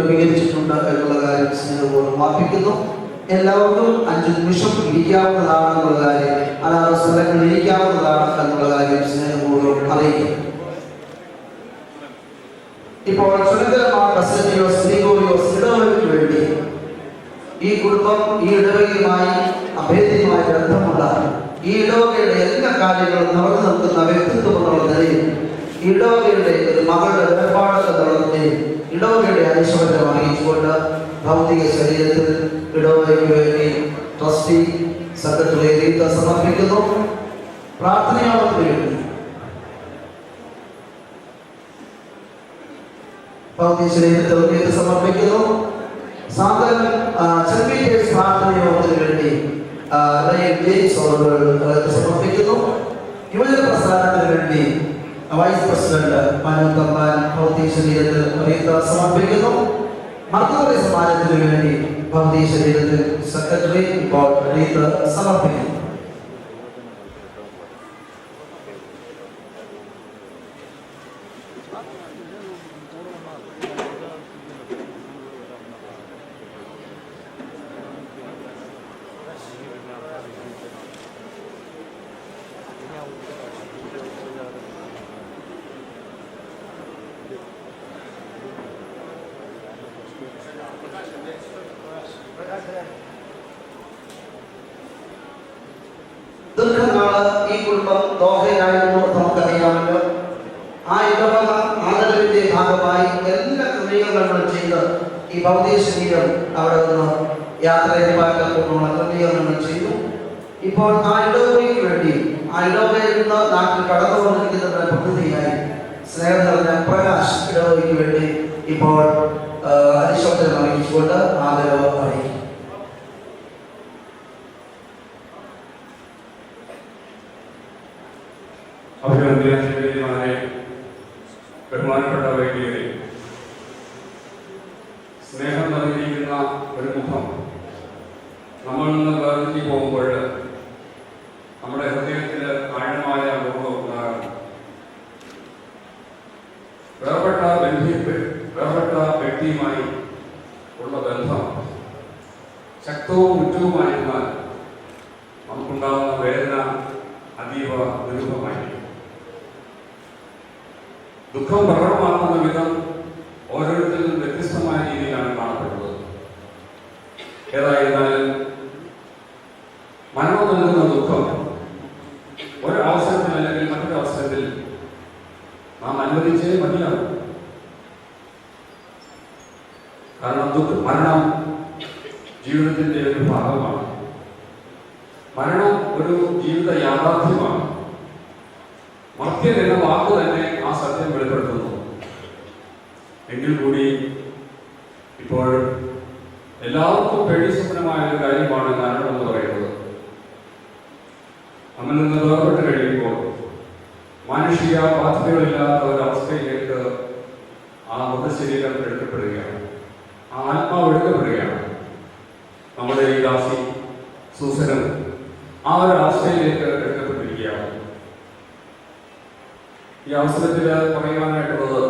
ക്രമീകരിച്ചിട്ടുണ്ട് എന്നുള്ള കാര്യം സ്നേഹപൂർവ്വം ഓർമ്മിപ്പിക്കുന്നു. എല്ലാവർക്കും 5 നിമിഷം ഇരിക്കാവുന്നതാണെന്നുള്ള കാര്യം, അതാത് സ്ഥലങ്ങളിൽ ഇരിക്കാവുന്നതാണ് എന്നുള്ള കാര്യം സ്നേഹപൂർവ്വം അറിയിക്കുന്നു. ഇപ്പോൾ ഇടവകയ്ക്ക് വേണ്ടി ഈ കുടുംബം ഈ ഇടവകയുമായി അഭേദ്യമായ ബന്ധമുള്ള ഈ ഇടവകയുടെ എല്ലാ കാര്യങ്ങളും നടന്നു നിൽക്കുന്ന വ്യക്തിത്വം എന്നുള്ള നിലയിൽ ഇടവകയുടെ ഒരു മകളുടെ വേർപാടൊക്കെ നടത്തി ഇടവകയുടെ അനുശോചനം അറിയിച്ചുകൊണ്ട് ഭൗതിക ശരീരത്തിൽ ഇടവകയ്ക്ക് വേണ്ടി ട്രസ്റ്റി സെക്രട്ടറി റീത്ത സമർപ്പിക്കുന്നു. പ്രാർത്ഥനയോടൊപ്പം വേണ്ടി ഭൗതിക ശരീരത്തിൽ റീത്ത സമർപ്പിക്കുന്നു. സാധാരണ പ്രാർത്ഥനയോടത്തിന് വേണ്ടി സമർപ്പിക്കുന്നു. യുവജന പ്രസ്ഥാനത്തിന് വേണ്ടി വൈസ് പ്രസിഡന്റ് മനു തമ്പാൻ ഭൗതിക ശരീരത്തിൽ റീത്ത സമർപ്പിക്കുന്നു. മർദ്ദവ സമാജത്തിന് വേണ്ടി ഭൗതിക ശരീരത്തിൽ സെക്രട്ടറി ഇപ്പോൾ റീത്ത സമർപ്പിക്കുന്നു. ദീർഘനാള് ഈ കുടുംബം ദോഹയിലായിരുന്നു നമുക്കറിയാമല്ലോ. ആ ഇടവക ആദരവിന്റെ ഭാഗമായി എല്ലാ ക്രമീകരണങ്ങളും ചെയ്ത് ഈ ഭൗതിക ശരീരം അവിടെ നിന്ന് യാത്രയപ്പാക്കാനുള്ള ക്രമീകരണങ്ങൾ ചെയ്തു. ഇപ്പോൾ ആ ഇടവകയ്ക്ക് വേണ്ടി ആ ഇടവകയിൽ നിന്ന് നാട്ടിൽ കടന്നു വന്നിരിക്കുന്നതിന്റെ പദ്ധതിയായി സ്നേഹം നിറഞ്ഞ പ്രകാശ് ഇടവകയ്ക്ക് വേണ്ടി ഇപ്പോൾ അനുശോചനം അറിയിച്ചുകൊണ്ട് ആദരവ് അറിയിക്കും. അഭിനന്ദനീയമാരെ, ബഹുമാനപ്പെട്ട വൈദികരെ, സ്നേഹം നിറഞ്ഞിരിക്കുന്ന ഒരു മുഖം നമ്മൾ നിന്ന് വേർതിരിഞ്ഞു പോകുമ്പോൾ നമ്മുടെ ഹൃദയത്തിൽ ആഴമായ അനുഭവം ഉണ്ടാകും. വേർപെട്ട വ്യക്തിയുമായി ഉള്ള ബന്ധം ശക്തവും ഉറ്റവുമായിരുന്നാൽ നമുക്കുണ്ടാകുന്ന വേദന അതീവ ദുരൂഹമായിരിക്കും. ദുഃഖം പ്രകടമാക്കുന്ന വിധം ഓരോരുത്തരും വ്യത്യസ്തമായ രീതിയിലാണ് കാണപ്പെടുന്നത്. ഏതായിരുന്നാലും മരണം നൽകുന്ന ദുഃഖം ഒരവസരത്തിൽ അല്ലെങ്കിൽ മറ്റൊരു അവസരത്തിൽ നാം അനുവദിച്ചേ മതിയാകും. കാരണം മരണം ജീവിതത്തിന്റെ ഒരു ഭാഗമാണ്. മരണം ഒരു ജീവിത യാഥാർത്ഥ്യമാണ്. മർത്യൻ എന്ന വാക്ക് തന്നെ ആ സത്യം വെളിപ്പെടുത്തുന്നു. എങ്കിൽ കൂടി ഇപ്പോൾ എല്ലാവർക്കും പേടിസ്വപ്നമായ ഒരു കാര്യമാണ് മരണം എന്ന് പറയുന്നത്. നമ്മിൽ നിന്ന് വേർപെട്ട് കഴിയുമ്പോൾ മാനുഷിക ബാധ്യതകളില്ലാത്ത ഒരവസ്ഥയിലേക്ക് ആ മൃതശരീരം എടുക്കപ്പെടുകയാണ്, ആ ആത്മാവ് എടുക്കപ്പെടുകയാണ്. നമ്മുടെ ഈ ദാസി സൂസനും ആ ഒരു അവസ്ഥയിലേക്ക് എടുക്കപ്പെട്ടിരിക്കുകയാണ്. ഈ അവസരത്തിൽ പറയുവാനായിട്ടുള്ളത്,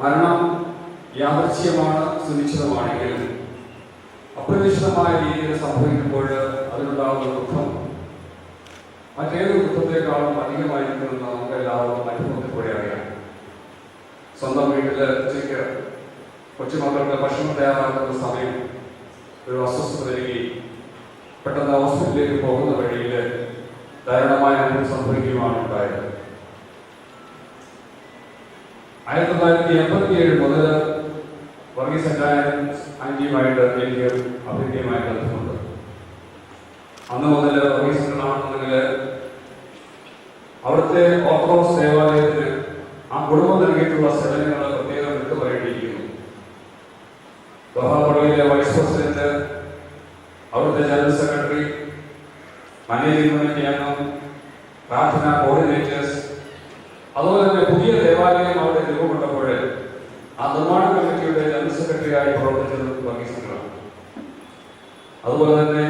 മരണം യാദൃച്ഛികമാണ്, സുനിശ്ചിതമാണെങ്കിലും അപ്രതീക്ഷിതമായ രീതിയിൽ സംഭവിക്കുമ്പോൾ അതിനുണ്ടാകുന്ന ദുഃഖം മറ്റേത് ദുഃഖത്തെക്കാളും അധികമായിരിക്കുമെന്ന് നമുക്ക് എല്ലാവർക്കും അനുഭവത്തിലൂടെ അറിയാം. സ്വന്തം വീട്ടിൽ ഉച്ചയ്ക്ക് കൊച്ചുമക്കളുടെ ഭക്ഷണം തയ്യാറാക്കുന്ന സമയം ഒരു അസ്വസ്ഥത വരികയും പെട്ടെന്ന് ഹോസ്പിറ്റലിലേക്ക് പോകുന്ന വഴിയിൽ ദാരുണമായ അനുഭവം സംഭവിക്കുകയാണ് ഉണ്ടായത്. 1987 മുതൽ വർഗീസ് ആന്റിയുമായിട്ട് എനിക്ക് അഭിനയമായ ബന്ധമുണ്ട്. അന്ന് മുതൽ വർഗീസ് ആണെന്നുണ്ടെങ്കിൽ അവിടുത്തെ ഓർത്തഡോക്സ് ദേവാലയത്തിന് ആ കുടുംബം നൽകിയിട്ടുള്ള സേവനങ്ങൾ പ്രത്യേകം എടുത്തു പറയേണ്ടിയിരിക്കുന്നു. അവിടുത്തെ ജനറൽ സെക്രട്ടറി, മാനേജിംഗ് കമ്മിറ്റി അംഗം, പ്രാർത്ഥന കോർഡിനേറ്റേഴ്സ്, അതുപോലെ തന്നെ പുതിയ ദേവാലയം അവിടെ രൂപപ്പെട്ടപ്പോൾ ആ നിർമ്മാണ കമ്മിറ്റിയുടെ ജനറൽ സെക്രട്ടറിയായി പ്രവർത്തിച്ചത് വർഗീസുകളാണ്. അതുപോലെ തന്നെ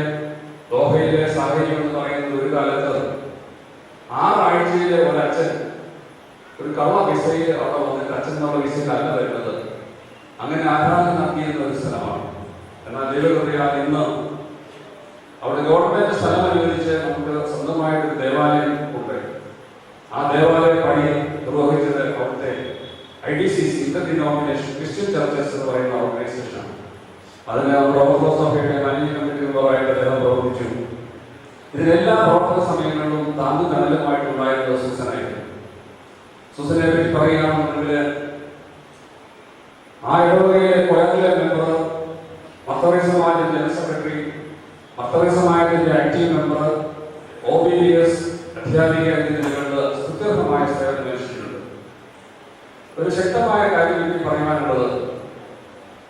ദോഹയിലെ സാഹചര്യം എന്ന് പറയുന്നത് ഒരു കാലത്ത് 6 ആഴ്ചയിലെ ഒരച്ഛൻ ഒരു കള്ള വിസയിൽ അവിടെ വന്നിട്ട് അച്ഛൻ എന്നുള്ള വിസയിലല്ല വരുന്നത്. അങ്ങനെ ആരാധന നടത്തിയിരുന്ന ഒരു സ്ഥലമാണ്. എന്നാൽ ദൈവകൃപയാൽ ഇന്ന് അവിടെ ഗവൺമെന്റ് സ്ഥലം അനുവദിച്ച് നമുക്ക് സ്വന്തമായിട്ടൊരു ദേവാലയം ഉണ്ട്. ആ ദേവാലയ പണി നിർവഹിച്ചത് അവിടുത്തെ IDCC, Inter denomination Christian churches എന്ന് പറയുന്ന ഓർഗനൈസേഷനാണ്. അതിന് പ്രവർത്തക സഭയുടെ മാനേജിംഗ് കമ്മിറ്റി മെമ്പറായിട്ട് അദ്ദേഹം പ്രവർത്തിച്ചു. ഇതിനെല്ലാ പ്രവർത്തന സമയങ്ങളിലും താങ്ങും തണലുമായിട്ടുണ്ടായിരുന്നത് സൂസനായിരുന്നു. സൂസനെ പറ്റി പറയുകയാണെന്നുണ്ടെങ്കിൽ ആ ഇടവകയിലെ കൊയറിലെ മെമ്പർ, മർത്തവി സമാജം ജനറൽ സെക്രട്ടറി, മർത്തവി സമാജത്തിന്റെ ആക്റ്റീവ് മെമ്പർ, OBDS അധ്യാപിക എന്നിവരുടെ സ്തുത്യർഹമായ സേവനം അനുഷ്ഠിച്ചിട്ടുണ്ട്. ഒരു ശക്തമായ കാര്യം എനിക്ക് പറയാനുള്ളത്,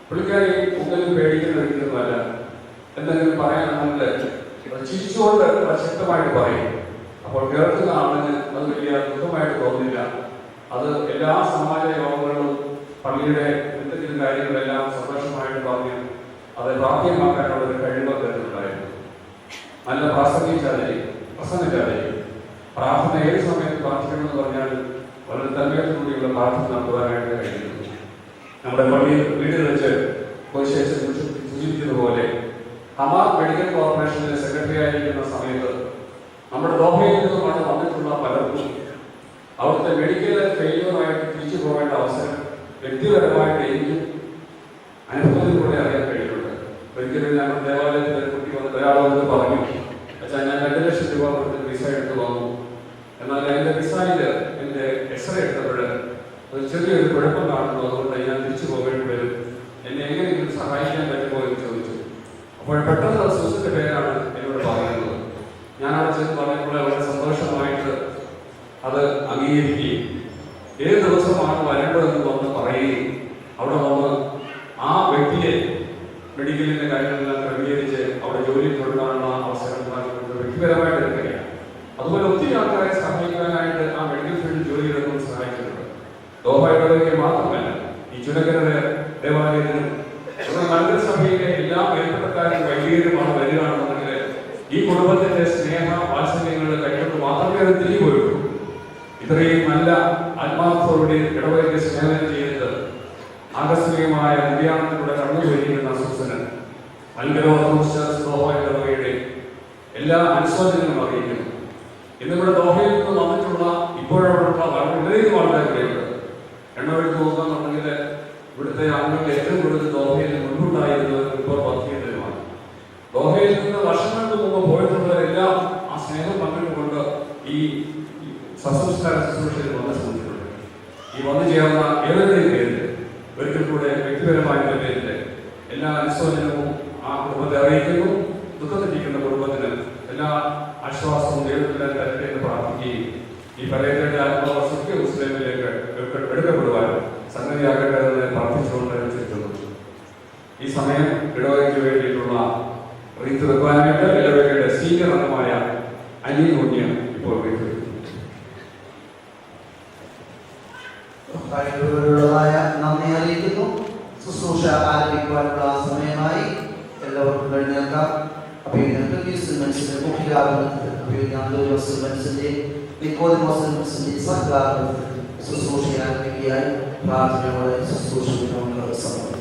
പുള്ളിക്കാരി മുതലും പേടിക്കുന്ന വ്യക്തിയൊന്നുമല്ല. എന്തെങ്കിലും പറയാനാണെങ്കിൽ ചിരിച്ചുകൊണ്ട് ശക്തമായിട്ട് പറയും. അപ്പോൾ കേൾക്കുന്ന ആളിന് അത് വലിയ ദുഃഖമായിട്ട് തോന്നില്ല. അത് എല്ലാ സമാജ യോഗങ്ങളിലും പള്ളിയുടെ എന്തെങ്കിലും കാര്യങ്ങളെല്ലാം സന്തോഷമായിട്ട് പറഞ്ഞു അത് പ്രാപ്യമാക്കാനുള്ള ഒരു കഴിവ് തരുന്നുണ്ടായിരുന്നു. നല്ല പ്രസംഗിച്ചാലേ പ്രാർത്ഥന ഏത് സമയത്ത് പ്രാർത്ഥിക്കണമെന്ന് പറഞ്ഞാൽ വളരെ തന്മയത്തോടുകൂടിയുള്ള പ്രാർത്ഥന നടത്തുവാനായിട്ട് കഴിയുന്നു. നമ്മുടെ പള്ളി വീട്ടിൽ വെച്ച് ശേഷം സൂചിപ്പിക്കുന്ന പോലെ ഹമാർ മെഡിക്കൽ കോർപ്പറേഷനിലെ സെക്രട്ടറി ആയിരിക്കുന്ന സമയത്ത് നമ്മുടെ ദോഹയിൽ നിന്നുമാണ് വന്നിട്ടുള്ള പലർക്കും അവിടുത്തെ മെഡിക്കൽ ഫെയിലിയറായിട്ട് തിരിച്ചു പോകേണ്ട അവസരം വ്യക്തിപരമായിട്ട് എനിക്കും അനുഭവത്തിലൂടെ അറിയാൻ കഴിയുന്നുണ്ട്. ഒരിക്കലും ഞങ്ങൾ ദേവാലയത്തിൽ ഒരു കുട്ടി വന്ന് ഒരാൾ വന്ന് പറഞ്ഞു, അച്ഛാ ഞാൻ 2 ലക്ഷം രൂപ കൊടുത്ത് വിസ എടുത്ത് വന്നു, എന്നാൽ എൻ്റെ വിസയിൽ എൻ്റെ എക്സ്റേ എടുത്തപ്പോൾ ഒരു ചെറിയൊരു കുഴപ്പം കാണുന്നു, അതുകൊണ്ട് ഞാൻ തിരിച്ചു പോകേണ്ടി വരും, എന്നെ എങ്ങനെയെങ്കിലും സഹായിക്കാൻ പറ്റുമോ എന്ന് ചോദിച്ചു. അപ്പോൾ പെട്ടെന്ന് സൂസന്റെ പേരാണ് എന്നോട് പറയുന്നത്. ഞാൻ അവിടെ ചെന്ന് പറയുമ്പോൾ വളരെ സന്തോഷമായിട്ട് അത് അംഗീകരിക്കുകയും ഏത് ദിവസമാണ് വരേണ്ടതെന്ന് വന്ന് പറയുകയും അവിടെ വന്ന് ആ വ്യക്തിയെ മെഡിക്കലിന്റെ കാര്യങ്ങളെല്ലാം ക്രമീകരിച്ച് അവിടെ ജോലി തുടരാനുള്ള അവസരം വ്യക്തിപരമായിട്ട് എടുക്കുകയാണ്. അതുപോലെ ഒത്തിരി ആൾക്കാരെ സഹായിക്കാനായിട്ട് ആ മെഡിക്കൽ ഫീൽഡിൽ ജോലി എടുക്കാൻ സഹായിച്ചിട്ടുണ്ട്. ദോഹയുടെ മാത്രമല്ല, ഈ ചുനക്കരയുടെ ദേവാലയത്തിനും നല്ലൊരു സഭയിലെ എല്ലാ മേൽപ്പെട്ടക്കാരും വൈദികരുമാണ് വരികയാണെന്നുണ്ടെങ്കിൽ ഈ കുടുംബത്തിന്റെ സ്നേഹ വാത്സല്യങ്ങൾ കൈകൊണ്ട് മാത്രമേ അത് തിരികെ പോയുള്ളൂ. ഇത്രയും നല്ല ആത്മാർത്ഥത്തോടെ ഇടവകയ്ക്ക് സ്നേഹം ചെയ്ത് ആകസ്മികമായ നിര്യാണത്തിലൂടെ കടന്നുപോയിരിക്കുന്ന സൂസന് ഇടവകയുടെ എല്ലാ അനുശോചനങ്ങളും അറിയിക്കുന്നു. ഇന്നിവിടെ ദോഹയിൽ നിന്ന് വന്നിട്ടുള്ള ഇപ്പോഴുള്ള വളരെയധികം ആൾക്കാരുണ്ട്. എണ്ണമെടുത്ത് നോക്കുകയാണെന്നുണ്ടെങ്കിൽ ഇവിടുത്തെ ആളുകൾ ഏറ്റവും കൂടുതൽ ദോഹയിൽ മുൻപുണ്ടായിരുന്നത് ഇപ്പോൾ വർദ്ധിക്കുന്നതുമാണ്. ദോഹയിൽ നിന്ന് വർഷങ്ങൾക്ക് മുമ്പ് പോയിട്ടുള്ളവരെല്ലാം ആ സ്നേഹം പങ്കിട്ടുകൊണ്ട് ഈ സസംസ്കാര ശുശ്രൂഷയിൽ വന്ന് ശ്രമിച്ചിട്ടുണ്ട്. ഈ വന്നു ചേർന്ന ഏവരുടെയും പേരിൽ ഒരിക്കൽ കൂടെ വ്യക്തിപരമായ പേരിൽ എല്ലാ അനുശോചനവും ആ കുടുംബത്തെ അറിയിക്കുന്നു. ദുഃഖത്തിരിക്കുന്ന കുടുംബത്തിന് എല്ലാ ആശ്വാസവും ദൈവത്തിലെ തരട്ടെ എന്ന് പ്രാർത്ഥിക്കുകയും ഈ പരേതയുടെ ആത്മാവ് സത്യ മുസ്ലിമിലേക്ക് എടുക്കപ്പെടുവാൻ സംഗതിയാകട്ടെ എന്ന് പ്രാർത്ഥിച്ചുകൊണ്ട് വെച്ചിരിക്കുന്നു. ഈ സമയം ഇടവകയ്ക്ക് വേണ്ടിയിട്ടുള്ള റീത്ത് വെക്കുവാനായിട്ട് ഇടവകയുടെ സീനിയർ അംഗമായ അനിൽ മുന്നിയ ഇപ്പോൾ നന്ദി അറിയിക്കുന്നു. ശുശ്രൂഷ ആരംഭിക്കുവാനുള്ള സമയമായി. എല്ലാവർക്കും കഴിഞ്ഞേക്കാം. ശുശ്രൂഷ ആരംഭിക്കുകയായി പ്രാർത്ഥനയോടെ ശുശ്രൂഷ സമയം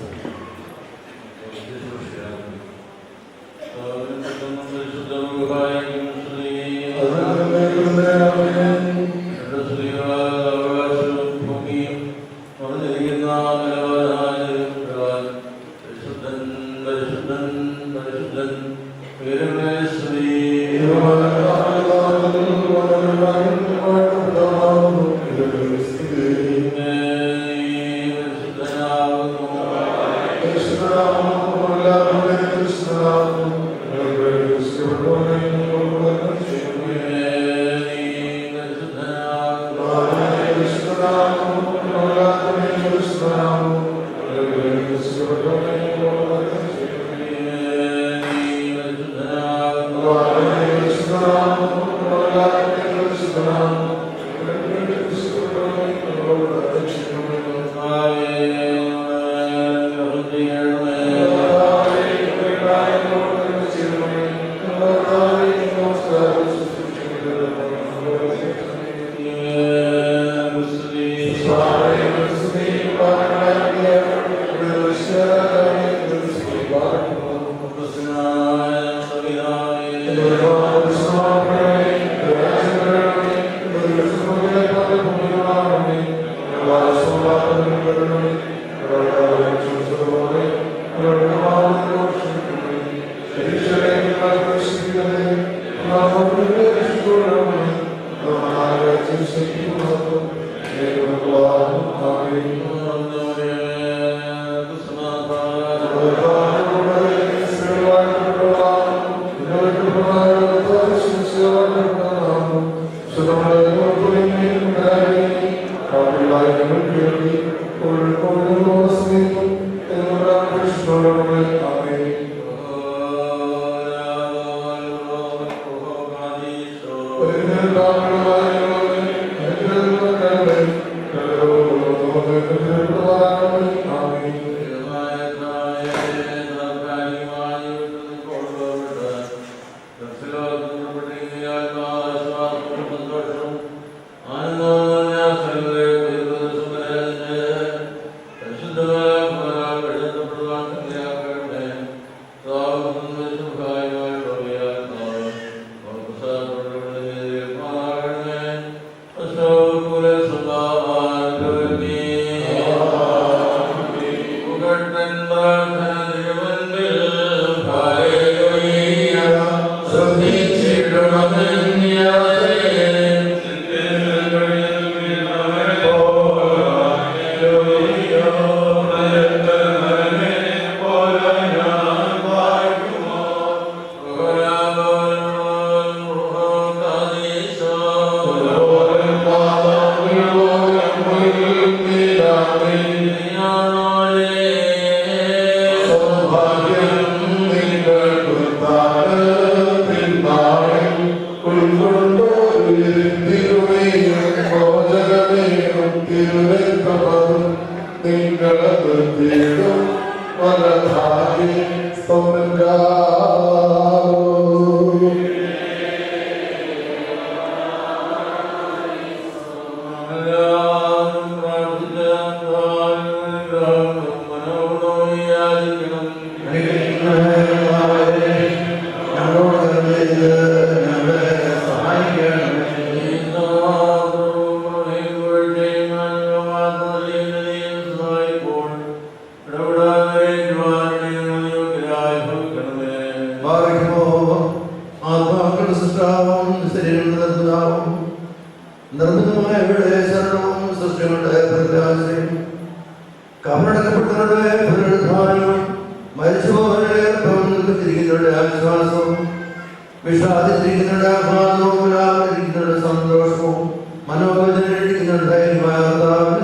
ആത്മാക്കളുടെ സൃഷ്ടാവും ശരീരങ്ങളുടെ നിർമ്മിതാവും നിർമ്മിതമായ ഇവിടെ ശരണവും സൃഷ്ടികളുടെ പ്രത്യാശയും കവറടക്കപ്പെട്ടവരുടെ പുനരുദ്ധാനവും മരിച്ചുപോയവരുടെ പ്രവർത്തിച്ചിരിക്കുന്നവരുടെ ആശ്വാസവും വിഷാദിച്ചിരിക്കുന്നവരുടെ ആഹ്ലാദവും വിലാപിച്ചിരിക്കുന്നവരുടെ സന്തോഷവും മനോവചനയിരിക്കുന്നവരുടെ ധൈര്യമായ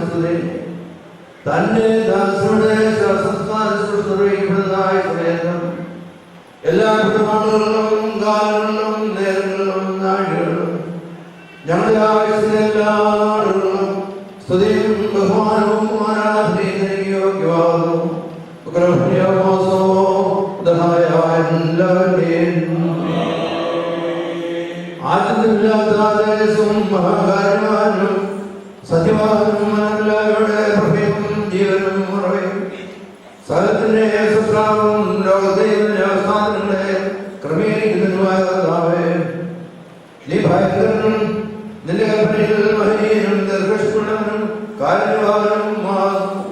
സ്തുതി തന്നെ ദാസരുടെ നിർവഹിക്കപ്പെടുന്നതായ സമയത്തും എല്ലാ കുടുംബങ്ങളിലും കാലങ്ങളിലും നേരങ്ങളിലും നാഴികളിലും ഞങ്ങളുടെ ആവശ്യത്തിലെ എല്ലാ ആളുകളും സ്തുതിയും ബഹുമാനവും ആരാധനയും യോഗ്യമാകുന്നു. ആദ്യമില്ലാത്ത മഹാകാര്യവാനും സത്യവാനും എല്ലാവരുടെ പ്രഭയും ജീവനും ഉറവയും സകലത്തിന്റെ സുസ്രാവും ലോകത്തെയും വ്യവസ്ഥാനങ്ങളെ ക്രമീകരിക്കുന്നതുമായ കർത്താവേ, നീ ഭയങ്കരനും നിന്റെ കൽപ്പനയിൽ മഹനീയനും ദീർഘക്ഷമനും കാരുണ്യവാനും ആകുന്നു.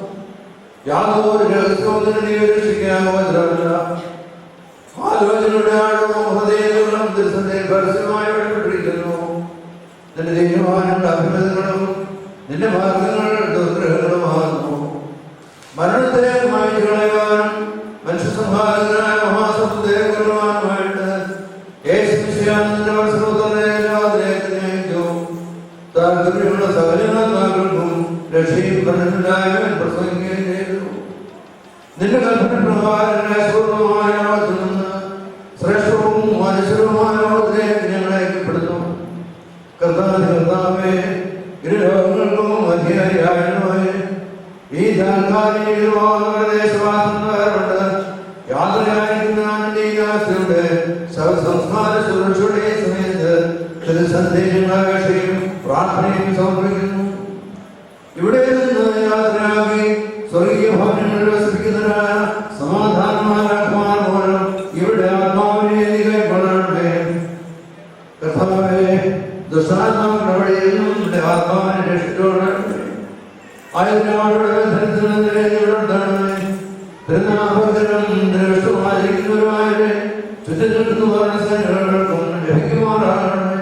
യാതൊരു രഹസ്യവും നീ രക്ഷിക്കാവുന്നതല്ല. ആലോചനയുടെ ആഴവും ഹൃദയങ്ങളും ദർശനത്തിൽ പരസ്യമായി വെളിപ്പെട്ടിരിക്കുന്നു. നിന്റെ തീരുമാനങ്ങളുടെ അഭിനന്ദനങ്ങളും നിന്റെ മാർഗങ്ങൾ ദുർഗ്രഹങ്ങളുമാകുന്നു. മരണത്തെ മായ്ച്ചു കളയുവാനും മനുഷ്യ സംഹാരകനായ മഹാസമുദ്രമായിട്ട് യേശുവിന്റെ വസ്ത്രത്തിലേക്ക് നയിച്ചു. താല്പര്യമുള്ള സകലനാത്മാക്കൾക്കും രക്ഷയും കണ്ണുണ്ടായവൻ പ്രസംഗിക്കുകയും ചെയ്തു. നിന്റെ കൽപ്പന പ്രകാരം പൂർണ്ണമായ ലോകത്തിൽ നിന്ന് ശ്രേഷ്ഠവും മനുഷ്യരുമായ ലോകത്തിലേക്ക് ഞങ്ങൾ അയക്കപ്പെടുന്നു. കർത്താവേ, ഇരു ലോകങ്ങൾക്കും അധികാരിയായ ഈ ദേശവാസങ്ങളുണ്ട് യാത്രയായിരിക്കുന്ന സംസ്കാര സുരക്ഷയുടെ സമയത്ത് സന്ദേശയും പ്രാർത്ഥനയും സമർപ്പിക്കുന്നു. ഇവിടെ നിന്ന് യാത്രയാക്കി സ്വർഗീയ ഭവനങ്ങളിൽ വസിപ്പിക്കുന്നതിനായ സമാധാനമാരാക്കുവാൻ മൂലം ഇവിടെ ആത്മാവിനെ കൈക്കൊള്ളണമേ. കർത്താവേ, ദുഷ്ടാത്മാക്കളുടെ വഴിയിൽ നിന്നും ഇവിടെ ആത്മാവിനെ രക്ഷിച്ചോളണമേ. ആയതിനാളുടെ ബന്ധനത്തിനെതിരെ ഇവിടുത്തണമേ. തിരുനാഭകരം ദ്രഷ്ടമായിരിക്കുന്നവരുമായവരെ ചുറ്റും നിൽക്കുന്നവരുടെ സേനകൾക്കും ലഭിക്കുമാറാകണമേ.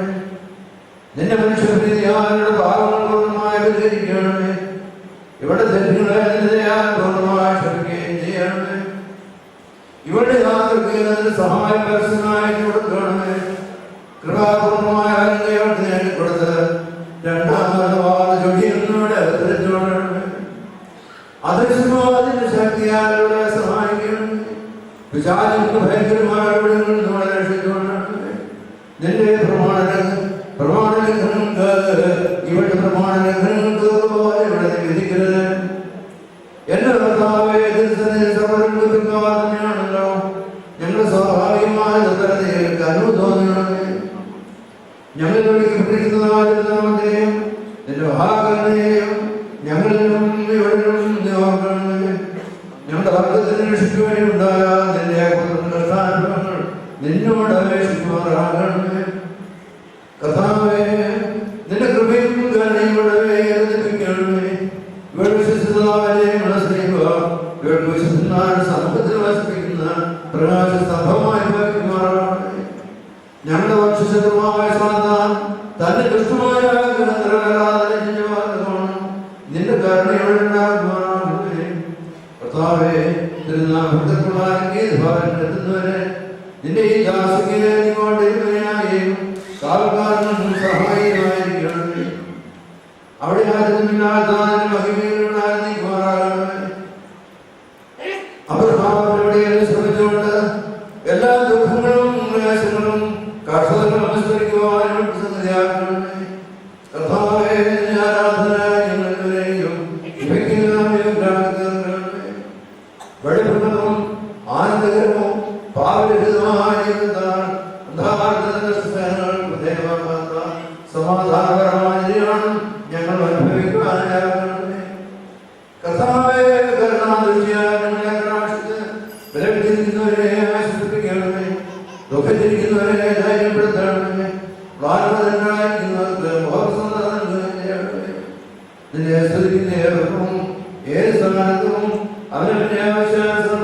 നിന്റെ മനുഷ്യപ്രീതിയാരുടെ പാപങ്ങളൊന്നുമായി പരിഹരിക്കണമേ. ഇവിടെ തെറ്റുകളെ പൂർണ്ണമായി ക്ഷമിക്കുകയും ചെയ്യണമേ. ഇവിടെ യാത്രയ്ക്ക് സഹായം പരസ്യമായി കൊടുക്കണമേ. കൃപാപൂർണമായ കൊടുത്ത് രണ്ടാമത് ചൊടിയുടെ തിരിച്ചോടണമേ. അദൃശ്യമാതിന്റെ ശക്തിയാലൂടെ സഹായിക്കണമേ. പിശാചിന്റെ ഭയങ്കരമായ ഇവിടങ്ങളിൽ രക്ഷിച്ചോടണമേ. നിന്റെ പ്രമാണലംഘനങ്ങൾക്ക് ഇവിടെ പ്രമാണലംഘനങ്ങൾക്ക് ഇവിടെ വിധിക്കരുത്. എന്റെ കർത്താവേ, തന്നെയാണല്ലോ ഞങ്ങൾ സ്വാഭാവികമായ ദുർബലതകൾക്ക് അനുഭവം തോന്നണമേ. ഞങ്ങൾ വിളിക്കപ്പെട്ടിരിക്കുന്നതായും നിന്റെ മഹാകരുണയെയും ഞങ്ങളിലും ഇവിടെയും ഓർക്കണമേ. ഞങ്ങളുടെ വർഗത്തിന് രക്ഷിക്കുവാൻ ഉണ്ടായ നിന്റെ കഷ്ടാനുഭവങ്ങൾ നിന്നോട് അപേക്ഷിക്കുമാറാകണമേ. കർത്താവേ, നിന്റെ കൃപയും കരുണയോടെ ലഭിക്കണമേ. ഇവിടെ വിശ്വസിക്കുന്നവരെ സ്നേഹിക്കുക. ഇവിടെ വിശ്വസിക്കുന്നവരുടെ സമൂഹത്തിൽ വസിപ്പിക്കുന്ന പ്രകാശ സ്തംഭമായി മാറണമേ. ഞങ്ങളുടെ വംശശത്രുവായ സാത്താൻ തന്റെ ദുഷ്ടമായ നിന്റെ കരുണയോടെ കർത്താവേ, തിരുനാഭക്തന്മാരെത്തുന്നവരെ നിന്റെ ഈ ദാസിയെ നീങ്ങോട്ടേയും കാവൽക്കാരനും സഹായിയായിരിക്കണമേ. അവിടെ ആരും മഹിമയിലുണ്ടായിരുന്നേ. അബ്രഹാമിലൂടെ ശ്രമിച്ചുകൊണ്ട് എല്ലാ ദുഃഖങ്ങളും ക്ലേശങ്ങളും കർഷകരും അനുസ്മരിക്കുവാനും സംഗതിയാക്കണമേ. കർത്താവേ, ആരാധന ഞങ്ങളെയും വെളിപ്പെടുന്നതും ആനന്ദകരവും പാവരഹിതമായ സമാധാനപരമായ ഞങ്ങൾ അനുഭവിക്കാനാകണമേ. കർത്താവേ, ബലപ്പെട്ടിരിക്കുന്നവരെ ആശ്വസിപ്പിക്കണമേ. ദുഃഖത്തിരിക്കുന്നവരെ ധൈര്യപ്പെടുത്തണമേ. നിന്നെ സ്തുതിക്കുന്നേവർക്കും ഏത് സ്ഥാനത്തും അവനവന്റെ നിന്റെ ആശ്വാസം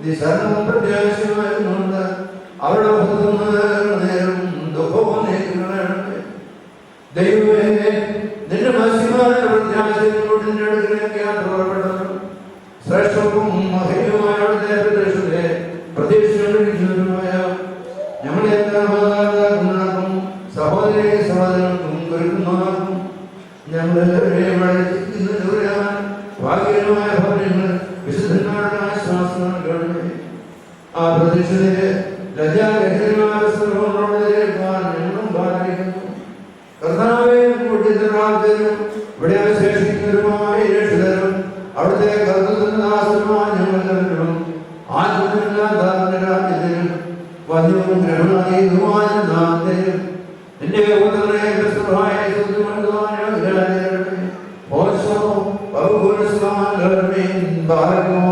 നിശാനവും പ്രത്യാശയുമായിരുന്നുണ്ട്. അവരുടെ നേരം ദുഃഖവും നീക്കുകയാണ്. ദൈവമേ, നിന്റെ മത്സ്യമായ പ്രത്യാശയോട് നിന്റെ അടുക്കലേക്ക് യാത്ര പുറപ്പെട്ടു. ശ്രേഷ്ഠവും മഹനീയമായ അവിടുത്തെ പ്രദേശത്തെ പ്രതീക്ഷിച്ചുകൊണ്ടിരിക്കുന്നവരുമായ ഞങ്ങളെ എല്ലാവർക്കും സഹോദരി സഹോദരങ്ങൾക്കും കുരുക്കുന്നവർക്കും ഞങ്ങളുടെ ഭാഗ്യമായ ഭവനങ്ങൾ വിശുദ്ധന്മാരുടെ ആശ്വാസങ്ങൾ ഗവൺമെന്റ് ആ പ്രതീക്ഷയെ ലജ്ജാരഹിതമായ സർവ്വങ്ങളോട് ഞങ്ങളും ഭാഗ്യക്കുന്നു. കർത്താവെ, കൂട്ടിത്തരാത്തരും ഇവിടെ അവശേഷിക്കുന്നവരുമായ രക്ഷിതരും അവിടുത്തെ കർത്തൃദാസരുമായ ഞങ്ങളെല്ലാവരും ആത്മനില്ലാതാജ്ഞരാജ്യത്തിനും വന്യവും ഗ്രഹണാതീതമായ നാമത്തെയും നിന്റെ പുത്രനെ ക്രിസ്തുവായ ഓശോ ബഹുഗുണസ്വാമീൻ ഭാരമോ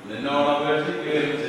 നിന്നോട് അപേക്ഷിക്കുകയും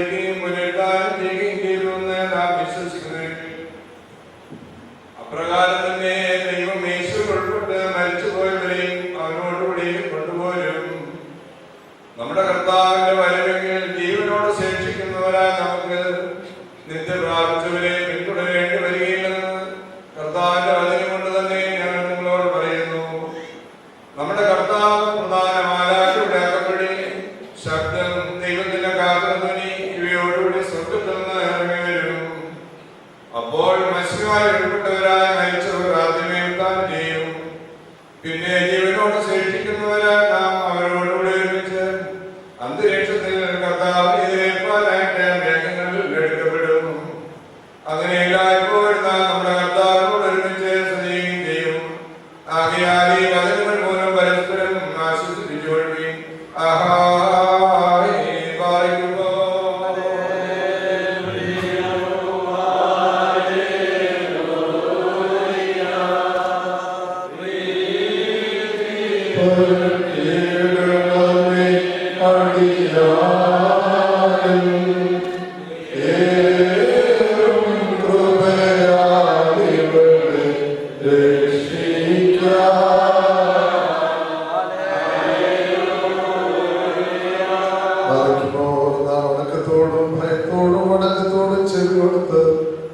മരിക്കുകയും പുനരുദ്ധാനം ചെയ്യുകയും ചെയ്തു എന്ന് നാം വിശ്വസിക്കുന്നു. അപ്രകാരം തന്നെ ദൈവം യേശു ഉൾപ്പെട്ട് മരിച്ചുപോയവരെയും അവനോടുകൂടി കൊണ്ടുപോരും. നമ്മുടെ കർത്താവിന്റെ വരവെങ്കിൽ ജീവനോട് ശേഷിക്കുന്നവരായി നമുക്ക് നിത്യപ്രാപിച്ചവരെ പിന്തുടരേണ്ടി വരികയില്ലെന്ന് കർത്താവിന്റെ വചനം കൊണ്ട് തന്നെ ഞാൻ നിങ്ങളോട് പറയുന്നു. നമ്മുടെ കർത്താവ് പ്രധാന മാലാഖയുടെ അകമ്പടി ശബ്ദം, ദൈവത്തിന്റെ കാഹളധ്വനി ഇവയോടുകൂടി സ്വർഗ്ഗത്തിൽ നിന്ന് ഇറങ്ങി വരും. അപ്പോൾ മനുഷ്യരായി ഉൾപ്പെട്ടവരായി മരിച്ചവർ ആദ്യമേ ഉദ്ധാനം ചെയ്യും. പിന്നെ ജീവനോട് ശേഷിക്കുന്നവരായി നാം അവരോടുകൂടി ഒരുമിച്ച് അന്തരീക്ഷത്തിൽ കർത്താവിനെ എതിരേൽപ്പാനായിട്ട് മേഘങ്ങളിൽ എടുക്കപ്പെടും. അങ്ങനെ എല്ലായ്പ്പോഴും നാം നമ്മുടെ കർത്താവിനോട് ഒരുമിച്ച് സജീവം ചെയ്യും. ആകയാൽ ഈ വചനങ്ങൾ മൂലം പരസ്പരം ആശ്വസിപ്പിച്ചുകൊള്ളുകയും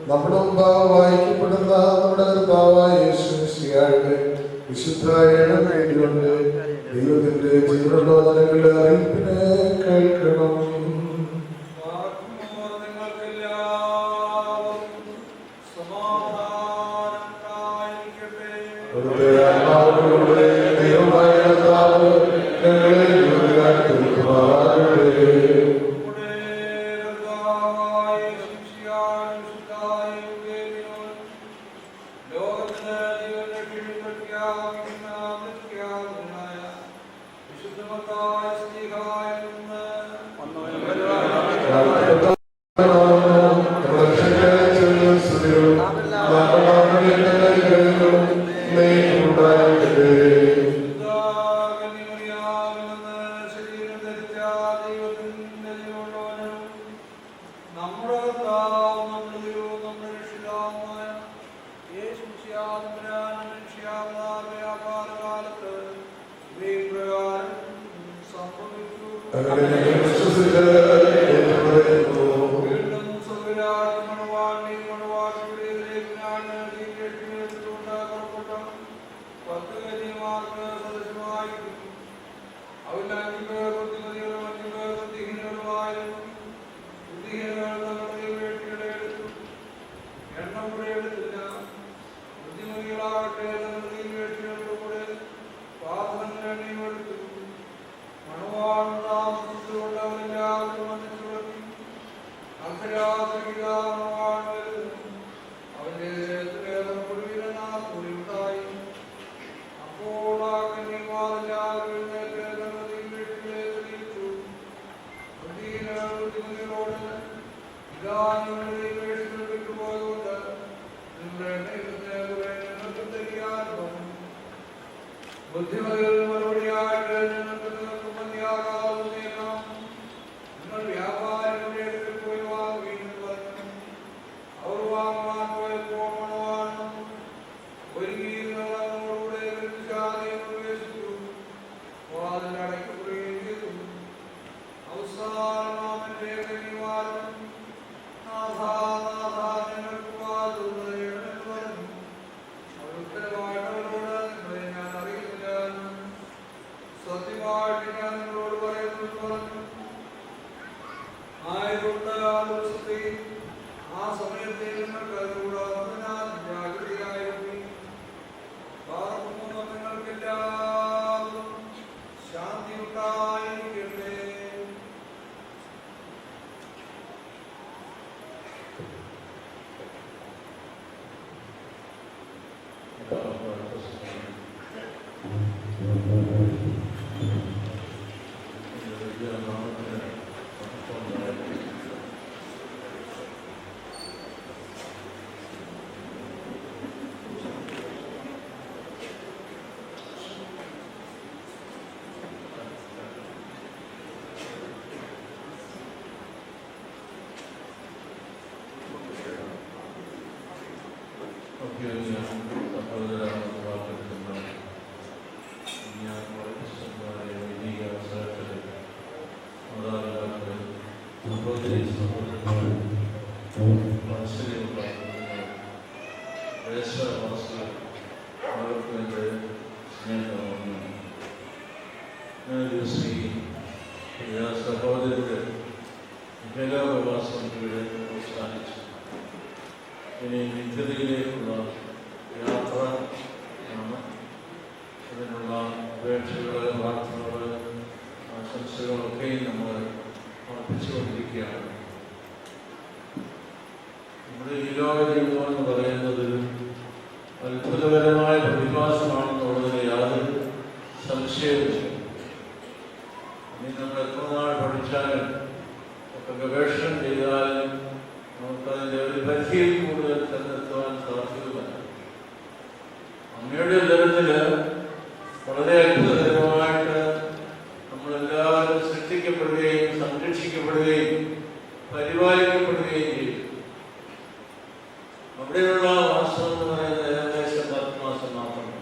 നമ്മുടെ മുമ്പാകെ വായിക്കപ്പെടുന്ന നമ്മുടെ കർത്താവായ യേശു മിശിഹായുടെ വിശുദ്ധ വേണ്ടിയുണ്ട്. ദൈവത്തിന്റെ ജീവനുള്ള വചനങ്ങളുടെ അറിയിപ്പിനെ കേൾക്കണം. ദൈവമായ കർത്താവ് ഞങ്ങളെ സഹോദരന്റെ വിവേകാവകാശം ഇവിടെ അവസാനിച്ചു. ഇനി നിത്യതയിലേക്കുള്ള യാത്ര ആണ്. അതിനുള്ള അപേക്ഷകൾ, പ്രാർത്ഥനകൾ, ആശംസകളൊക്കെയും നമ്മൾ അർപ്പിച്ചുകൊണ്ടിരിക്കുകയാണ്. നമ്മുടെ ഈ ലോക ജീവിതം എന്ന് പറയുന്നത് അത്ഭുതകരമായ പ്രതിഭാസമാണെന്നുള്ളതിന് യാതൊരു സംശയവുമില്ല. ഇനി നമ്മൾ എത്ര നാൾ പഠിച്ചാലും ഒക്കെ ഗവേഷണം ചെയ്താലും നമുക്കതിൻ്റെ ഒരു പരിധിയിൽ കൂടുതൽ ചെന്നെത്തുവാൻ സാധ്യതമല്ല. അമ്മയുടെ തലത്തിൽ വളരെ അത്ഭുതകരമായിട്ട് നമ്മളെല്ലാവരും സൃഷ്ടിക്കപ്പെടുകയും സംരക്ഷിക്കപ്പെടുകയും പരിപാലിക്കപ്പെടുകയും ചെയ്തു. അവിടെയുള്ള വാസം എന്ന് പറയുന്നത് ഏകദേശം 10 മാസം മാത്രമാണ്.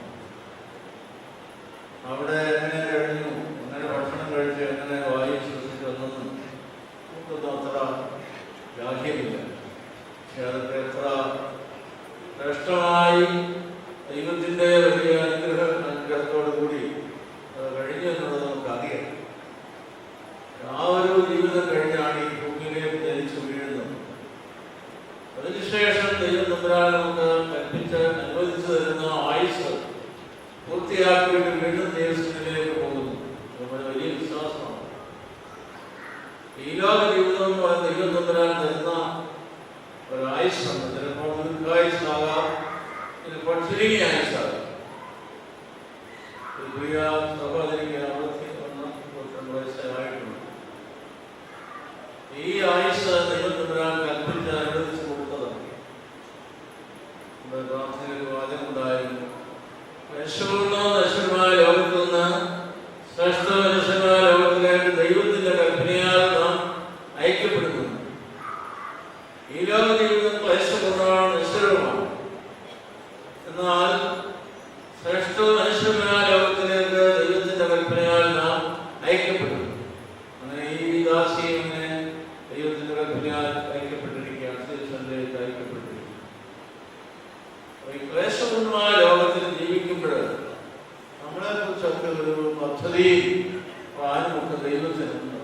അവിടെ എങ്ങനെ കഴിഞ്ഞു, എങ്ങനെ ഭക്ഷണം കഴിച്ച്, എങ്ങനെ വായു ശ്വസിച്ചു എന്നൊന്നും നമുക്കൊന്നും അത്ര ഗ്രാഹ്യമില്ല. പക്ഷെ അതൊക്കെ എത്ര ശ്രേഷ്ഠമായി ദൈവത്തിൻ്റെ വലിയ അനുഗ്രഹത്തോടു കൂടി അത് കഴിഞ്ഞു എന്നുള്ളത് നമുക്കറിയാം. ആ ഒരു ജീവിതം കഴിഞ്ഞാണ് ഈ ഭൂമിയിലേക്ക് ധരിച്ചു വീഴുന്നത്. അതിനുശേഷം ദൈവം തമ്പുരാൻ നമുക്ക് കൽപ്പിച്ച് അനുവദിച്ചു തരുന്ന ആയുസ് പൂർത്തിയാക്കിയിട്ട് വീണ്ടും ദൈവത്തിലേക്ക് പോകുന്നു. നമ്മുടെ വലിയ വിശ്വാസമാണ്. ഈ ലോക ജീവിതം എന്ന് പറയുന്ന ദൈവം തമ്പുരാൻ തരുന്ന ഒരു ആയുസ്സാണ്. ചിലപ്പോൾ ദീർഘായുസ്സാകാം, ചിലപ്പോൾ ചുരുങ്ങിയ ആയുസ്സാകാം. പ്രിയ സഹോദരിക്ക് 62 വയസ്സായിട്ടുണ്ട്. ഈ ആയുസ് ദൈവം തമ്പുരാൻ കൽപ്പിച്ച് അനുവദിച്ചു കൊടുത്തതാണ്. നമ്മുടെ പ്രാർത്ഥനയിൽ ഒരു വാചകമുണ്ടായിരുന്നു, നശ്വരമായ ലോകത്തിൽ നിന്ന് ശ്രേഷ്ഠ മനുഷ്യമായ ലോകത്തിലേക്ക് ദൈവത്തിന്റെ കൽപ്പനയാൽ നാം ഐക്യപ്പെടുന്നു. ഈ ലോക ജീവിതം ക്ലേശപൂർണ്ണമാണ്, നശ്വരമാണ്. എന്നാൽ ശ്രേഷ്ഠ മനുഷ്യമായ ലോകത്തിലേക്ക് ദൈവത്തിന്റെ കൽപ്പനയാൽ നാം ഐക്യപ്പെടുന്നു. അങ്ങനെ ഈ ദാസി അങ്ങനെ ദൈവത്തിന്റെ കൽപ്പനയാൽ ഐക്യപ്പെട്ടിരിക്കുകയാണ്, തിരുസന്നിധിയിൽ ഐക്യപ്പെട്ടിരിക്കുകയാണ്. ഈ ക്ലേശപൂർണ്ണമായ ലോകത്തിൽ ജീവിക്കുമ്പോൾ നമ്മളെ കുറിച്ചൊക്കെ ഒരു പദ്ധതിയും പ്ലാനുമൊക്കെ ദൈവത്തിനുണ്ട്.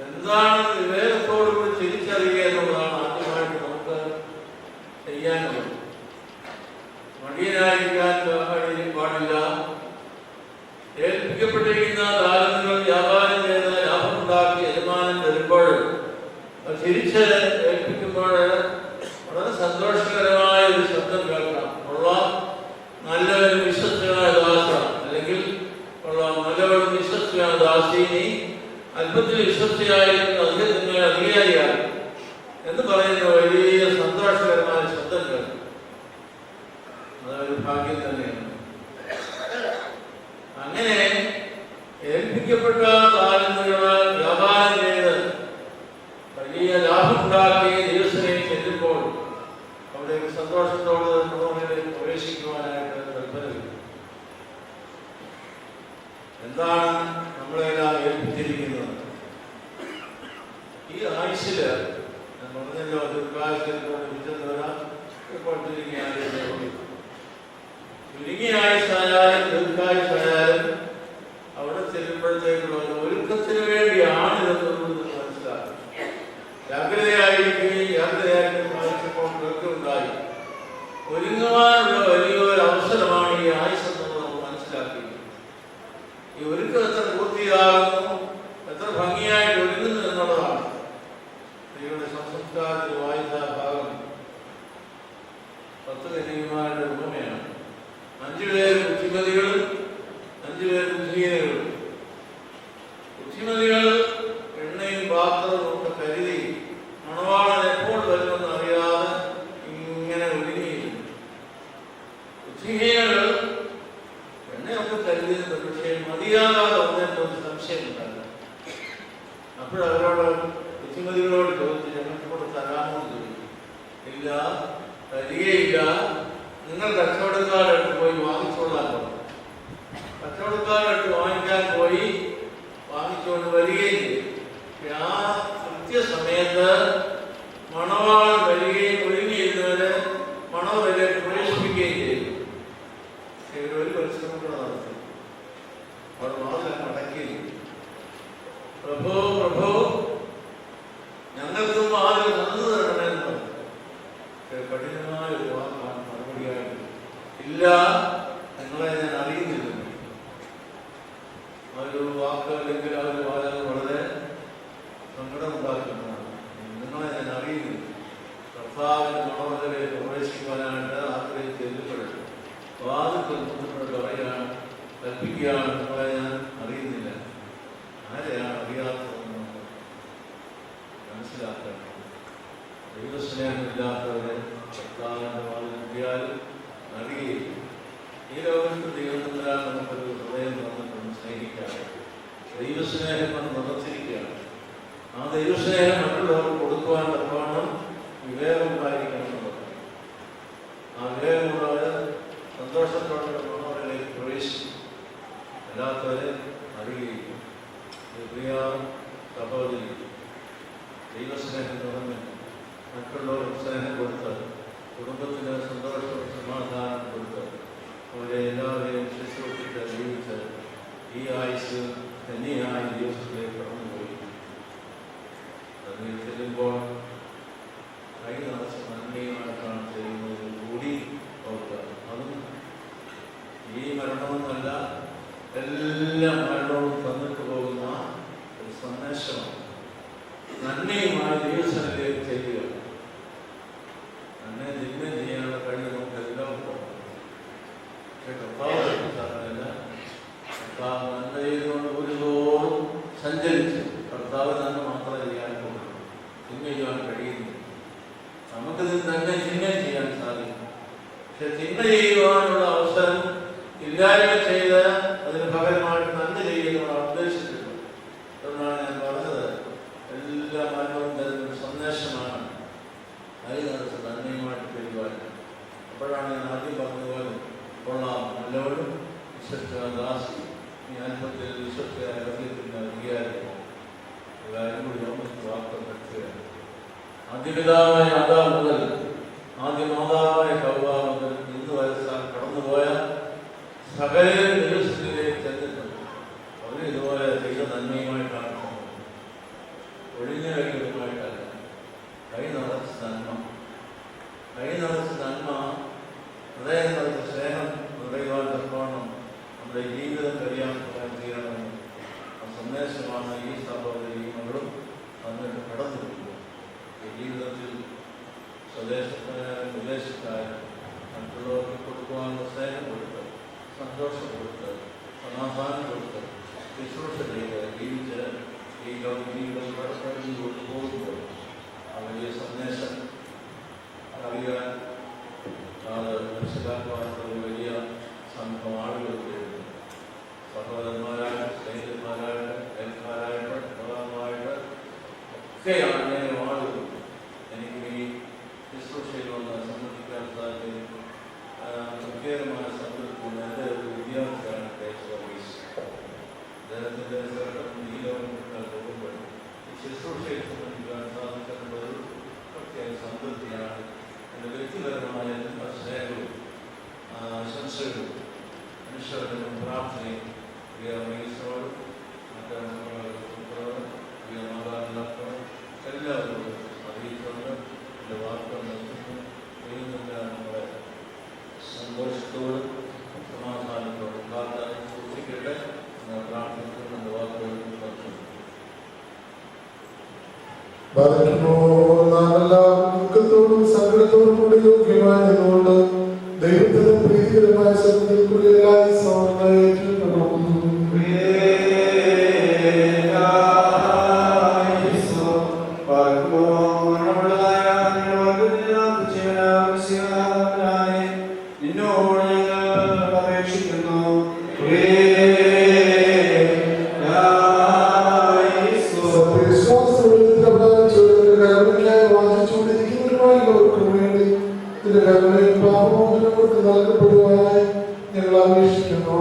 എന്താണ് വിവേകത്തോടുകൂടി തിരിച്ചറിയുക എന്നുള്ളതാണ് ആദ്യമായിട്ട് നമുക്ക് ചെയ്യാനുള്ളത്. മടിയനായിരിക്കാൻ പാടില്ല. ഏൽപ്പിക്കപ്പെട്ടിരിക്കുന്ന താലന്തുകൾ വ്യാപാരം ചെയ്ത് ലാഭമുണ്ടാക്കി യജമാനൻ വരുമ്പോൾ തിരിച്ച് ഏൽപ്പിക്കുമ്പോൾ വളരെ സന്തോഷകരമായ ഒരു ശബ്ദം കേൾക്കാം. ഉള്ള നല്ലൊരു വിശ്വസ്തനായ ദാസ, അല്ലെങ്കിൽ ഉള്ള നല്ലൊരു വിശ്വസ്തനായ ദാസി, നീ അല്പത്തിൽ വിശ്വസ്തയായിരിക്കും, അധികത്തിന് അധികാരിയായി എന്ന് പറയുന്ന വലിയ സന്തോഷകരമായ ശബ്ദം കേൾക്കും. അതൊരു ഭാഗ്യം തന്നെയാണ്. അങ്ങനെ ഏൽപ്പിക്കപ്പെട്ട താലന്തുകൾ വ്യാപാരം ചെയ്ത് വലിയ ലാഭമുണ്ടാക്കി ദിവസങ്ങളിൽ ചെല്ലുമ്പോൾ അവിടെ സന്തോഷത്തോട് പ്രവേശിക്കുവാനായിട്ട് താല്പര്യമില്ല. എന്താണ് നമ്മളെല്ലാം ഏൽപ്പിച്ചിരിക്കുന്നത്? ഈ ആയുസ്സില് ഞാൻ പറഞ്ഞല്ലോ, ചുരുങ്ങിയ ആയുസ്സായാലും ദീർഘായുസ്സായാലും അവിടെ ചെല്ലുമ്പോഴത്തേക്കുള്ള ഒരുക്കത്തിന് വേണ്ടിയാണ് ഇതെന്ന് മനസ്സിലാക്കുക. ജാഗ്രതയായിരിക്കുകയും ജാഗ്രതയായിരിക്കും ഉണ്ടായി ഒരുങ്ങുവാനുള്ള വലിയൊരു അവസരമാണ് ഈ ആയുസ് എന്നുള്ളത് നമ്മൾ മനസ്സിലാക്കി. ഈ ഒരുക്കം എത്ര പൂർത്തിയാകുന്നു, എത്ര ഭംഗിയായിട്ട് ഒരുങ്ങുന്നു എന്നുള്ളതാണ് നിങ്ങളുടെ സംസ്കാരത്തിൽ വായിച്ച ഭാഗം. 10 കന്യകമാരുടെ ഉപമയാണ്. 5 പേര് ബുദ്ധിമതികളും 5 പേര് ബുദ്ധിഹീനകളും. ബുദ്ധിമതികൾ എണ്ണയും പാത്രവും ഒക്കെ കരുതി മണവാളൻ എപ്പോൾ വരുമെന്ന് അറിയാതെ ഇങ്ങനെ ഒരുങ്ങിയിരുന്നു. ബുദ്ധിഹീനകൾ എണ്ണയൊക്കെ കരുതിയിരുന്നു, പക്ഷേ മതിയാകാതെ വന്നതിന് സംശയമുണ്ടായിരുന്നു. അപ്പോഴവരോട് ബുദ്ധിമതികളോട് ചോദിച്ചു, ഞങ്ങൾക്ക് കൂടെ തരാമോ എന്ന് ചോദിച്ചു. ഇല്ല, വരികയില്ല. നിങ്ങൾ കച്ചവടക്കാരടുത്ത് പോയി വാങ്ങിച്ചോളാൻ പറഞ്ഞു. കച്ചവടക്കാരടുത്ത് വാങ്ങിക്കാൻ പോയി വാങ്ങിച്ചുകൊണ്ട് വരികയും ചെയ്തു. ആ കൃത്യസമയത്ത് മണവാളൻ വരികയും ഒരുങ്ങിയിരുന്നവര് മണവരെ പ്രവേശിപ്പിക്കുകയും ചെയ്തു. ഒരു പരിശ്രമം കൂടെ നടത്തി. അവർ വാതിൽ അടക്കുകയും പ്രഭു പ്രഭു ഞങ്ങൾക്കും വാതിൽ തന്നു തരണമെന്ന് പറഞ്ഞു. കഠിനമായ ഒരു വാക്കാണ് മറുപടിയായിട്ട്. ഇല്ല, നിങ്ങളെ ഞാൻ അറിയുന്നില്ല. ഒരു വാക്ക് അല്ലെങ്കിൽ ആ ഒരു വാചകം വളരെ സങ്കടമുണ്ടാക്കുന്നതാണ്. നിങ്ങളെ ഞാൻ അറിയുന്നില്ല. കർത്താവിന്റെ മണവരെ പ്രവേശിക്കുവാനായിട്ട് ആഗ്രഹിച്ച് എതിർപ്പെടും. വാദത്തിൽ മുന്നോട്ട് പറയുകയാണ്, കൽപ്പിക്കുകയാണ്, നിങ്ങളെ ഞാൻ അറിയുന്നില്ല. ആരെയാണ് അറിയാത്തതെന്ന് മനസ്സിലാക്കണം. ദൈവസ്നേഹമില്ലാത്തവരെ കർത്താവിന്റെ വാതിൽ കിട്ടിയാലും അറിയുകയില്ല. ഈ ലോകത്ത് ദൈവത്തിനാൽ നമുക്കൊരു ഹൃദയം തന്നിട്ടുണ്ട് സ്നേഹിക്കാതെ. ദൈവസ്നേഹം കൊണ്ട് നിറച്ചിരിക്കുകയാണ്. ആ ദൈവസ്നേഹം മറ്റുള്ളവർക്ക് കൊടുക്കുവാൻ തക്കവണ്ണം വിവേകമുണ്ടായിരിക്കണമെന്നുള്ളത്. ആ വിവേകമുള്ളവര് സന്തോഷത്തോടെ മണവരിലേക്ക് പ്രവേശിക്കും. അല്ലാത്തവരെ അറിയുകയില്ല. പ്രിയ സഹോദരി, ദൈവസ്നേഹം തുടങ്ങി മറ്റുള്ളവർക്ക് സ്നേഹം കൊടുത്ത് കുടുംബത്തിന് സന്തോഷവും സമാധാനം കൊടുത്ത് അവരെ എല്ലാവരെയും ശുശ്രൂഷിച്ച് ജീവിച്ച് ഈ ആയുസ് ധന്യമായ ദിവസത്തിലേക്ക് കടന്നുപോയി. അതിൽ ചെല്ലുമ്പോൾ കൈ നിറച്ച് നന്മയുമായിട്ടാണ് ചെയ്യുന്നത് കൂടി ഓർക്കുക. അതും ഈ മരണമെന്നല്ല, എല്ലാ മരണവും തന്നിട്ട് പോകുന്ന ഒരു സന്ദേശമാണ്. നന്മയുമായി ദൈവസന്നിധിയിലേക്ക് ചെയ്യുക. നന്മ തിന്മ ചെയ്യാനുള്ള കഴിവ് നമുക്ക് എല്ലാവർക്കും ഉണ്ട്. പക്ഷെ കർത്താവില്ല. കർത്താവ് നന്മ ചെയ്തുകൊണ്ട് ഒരുതോറും സഞ്ചരിച്ച് കർത്താവ് നന്മ മാത്രമേ ചെയ്യാൻ പോകുന്നു. തിന്മ ചെയ്യാൻ കഴിയുന്നു. നമുക്ക് തന്നെ തിന്മ ചെയ്യാൻ സാധിക്കും. പക്ഷെ തിന്മ ചെയ്യുവാനുള്ള അവസരം ഇല്ലായ്മ ചെയ്ത് അതിന് പകരമായിട്ട് നന്മ ചെയ്യുന്നതാണ് ഉദ്ദേശിച്ചിട്ടുള്ളത്. അതുകൊണ്ടാണ് ഞാൻ പറഞ്ഞത്, എല്ലാ മാനവും തരുന്ന സന്ദേശമാണ് അതിനകത്ത് നന്മയുമായിട്ട് പെരുമാറുന്നത്. അപ്പോഴാണ് ഞാൻ ആദ്യം പറഞ്ഞതുപോലെ കൊള്ളാം, നല്ലവരും വിശ്വസ്തദാസി, ഈ അല്പത്തിൽ വിശ്വസ്തയായ ഹൃദയത്തിൻ്റെ അധികാരിയാണ്. കാര്യം കൂടി നമുക്ക് വാർത്ത നടത്തുകയാണ്. ആദ്യപിതാവായ ആദാം മുതൽ ആദ്യ മാതാവായ ഹവ്വ മുതൽ ഇന്ന് വയസ്സാൽ കടന്നുപോയ സകലരും ദൈവസന്നിധിയിലേക്ക് ചെന്നിട്ടുണ്ട്. അവർ ഇതുപോലെ ചെയ്ത നന്മയുമായിട്ടാണ് ഒഴിഞ്ഞ കഴിവുമായിട്ടല്ല. കൈ നിറച്ച് നന്മ, കൈ നിറച്ച് നന്മ, ഹൃദയം നിറച്ച് സ്നേഹം നിറയുവാൻ തക്കവണ്ണം നമ്മുടെ ജീവിതം കഴിയാൻ തീരണമെന്ന് ആ സന്ദേശമാണ് ഈ സഹോദരികളും വന്നിട്ട് കടന്നു പോകുന്നത്. ജീവിതത്തിൽ വിദേശത്തായ മറ്റുള്ളവർക്ക് കൊടുക്കുവാനുള്ള സ്നേഹം കൊടുത്ത്, സന്തോഷം കൊടുത്ത്, സമാധാനം കൊടുത്ത്, ശുശ്രൂഷ ചെയ്ത് ജീവിച്ച് ഈ ജീവിതം കടന്നു പോകുമ്പോൾ ആ വലിയ സന്ദേശം അറിയാൻ അത് മനസ്സിലാക്കുവാനുള്ള ഒരു വലിയ സംഘം ആളുകൾക്ക് സഹോദരന്മാരായിട്ട്, സ്നേഹിതന്മാരായിട്ട്, അയൽക്കാരായിട്ട്, പ്രധാനമായിട്ട് ഒക്കെയാണ് ഇങ്ങനെ ആളുകൾ. എനിക്ക് ഈ ശുശ്രൂഷയിൽ വന്ന് സംബന്ധിക്കാൻ സാധിക്കും. പ്രത്യേകമായ സംതൃപ്തി എൻ്റെ ഒരു വിദ്യാർത്ഥിയാണ് സർവീസ്. അദ്ദേഹത്തിൻ്റെ ഈ ലോകം പോകുമ്പോൾ ഈ ശുശ്രൂഷയിൽ സംബന്ധിക്കാൻ സാധിക്കുന്നത് പ്രത്യേക സംതൃപ്തിയാണ്. എൻ്റെ വ്യക്തിപരമായ എല്ലാ സ്നേഹവും ആശംസകളും മനുഷ്യരുടെ പ്രാർത്ഥനയും പ്രിയ മീസോടും മറ്റേ പ്രിയ മാതാപിതാക്കളും എല്ലാവരോടും അറിയിച്ചുകൊണ്ട് എൻ്റെ വാർത്ത നിർത്തുന്നു. നമ്മളെ സന്തോഷത്തോടും സമാധാനത്തോടും പ്രാർത്ഥന സൂക്ഷിക്കട്ടെ എന്ന പ്രാർത്ഥനത്തോടും എൻ്റെ വാക്കുകൾ നിർത്തുന്നു. ദുഃഖത്തോടും സങ്കടത്തോടും കൂടി യോഗ്യമായി നിന്നുകൊണ്ട് ദൈവത്തിന് പ്രീതികരമായ ശബ്ദത്തിൽ കൂടുതലായി സമർപ്പണം. സത്യവിശ്വാസ കരുണയും പാപമോചനങ്ങൾക്ക് നൽകപ്പെടുവാനായി ഞങ്ങൾ അപേക്ഷിക്കുന്നു.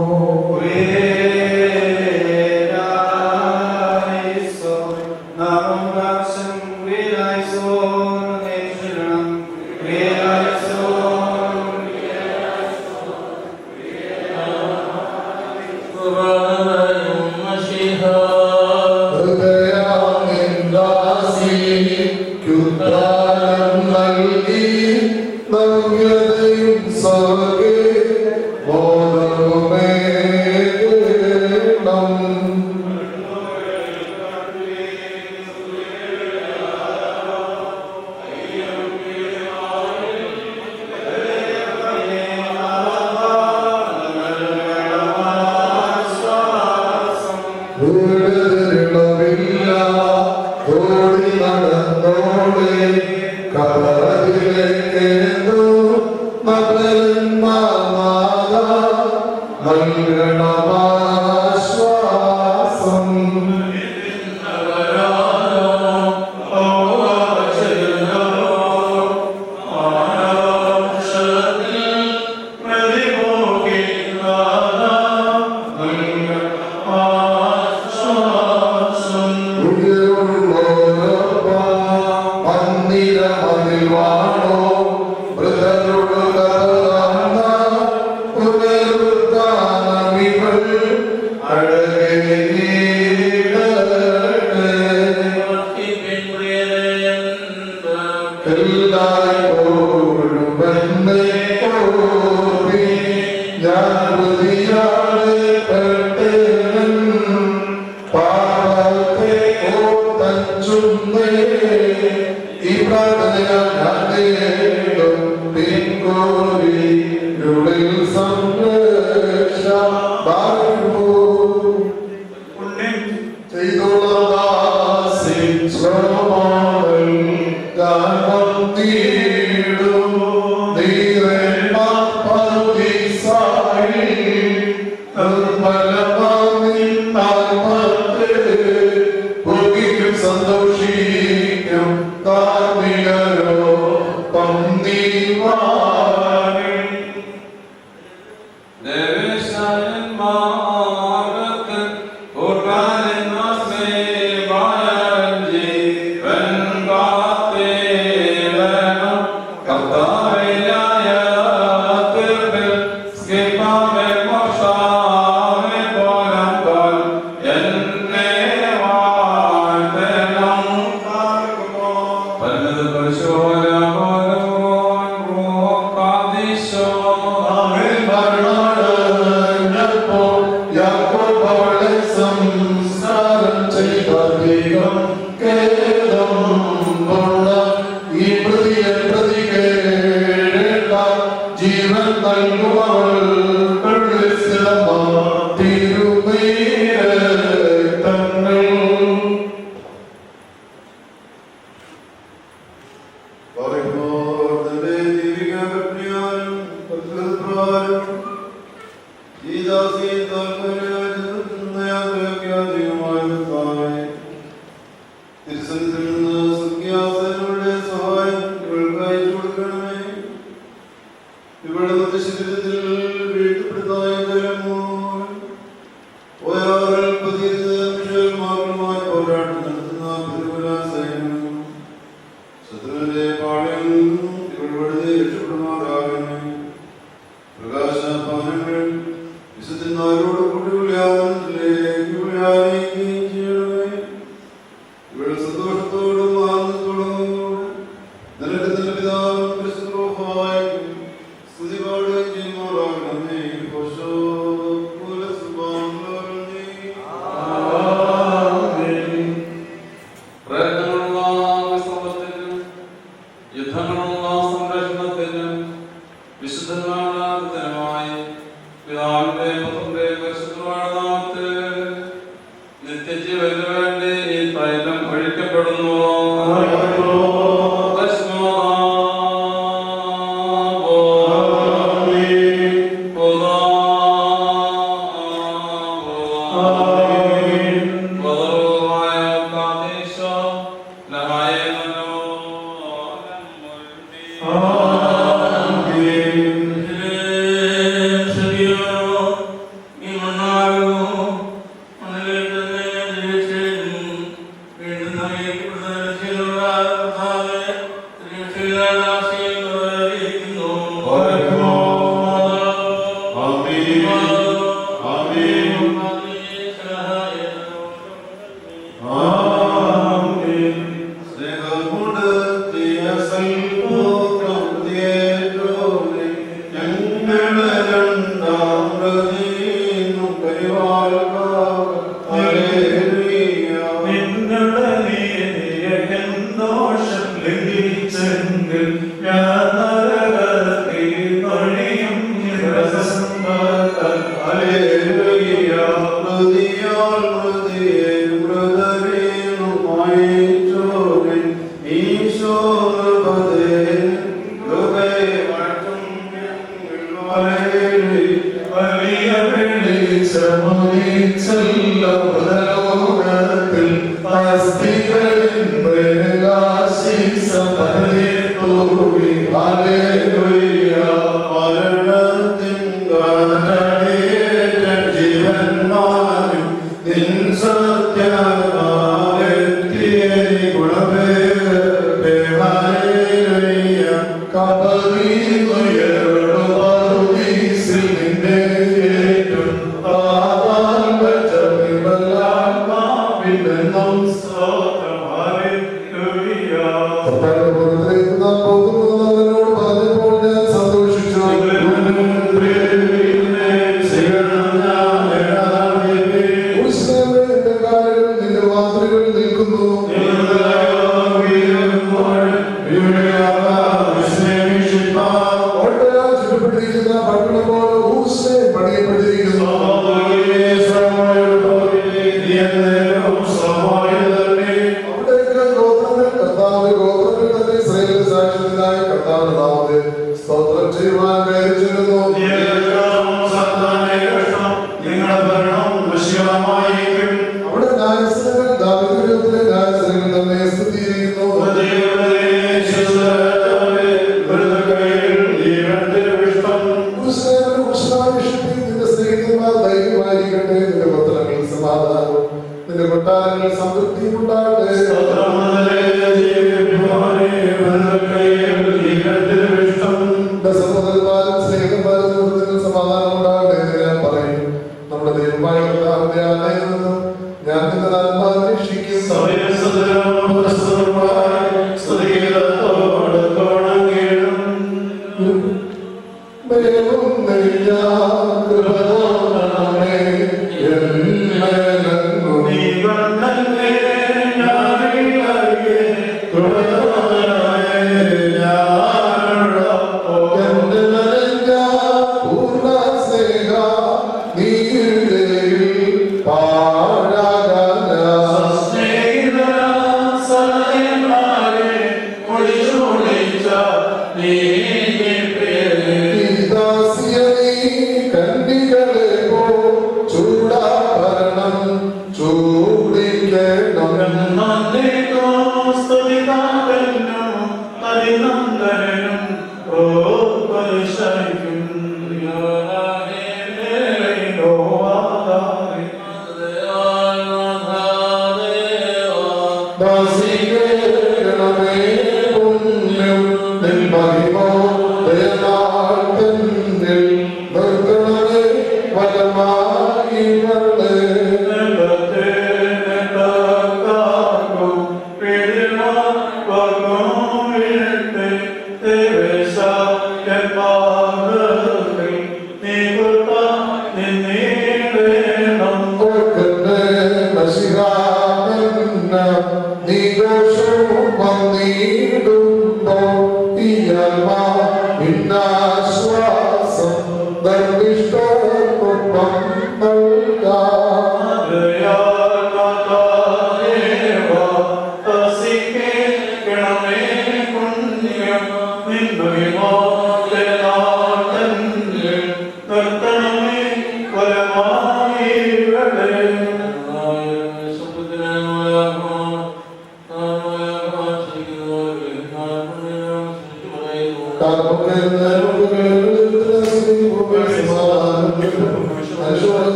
ശത്രുവിന്റെ പാളയം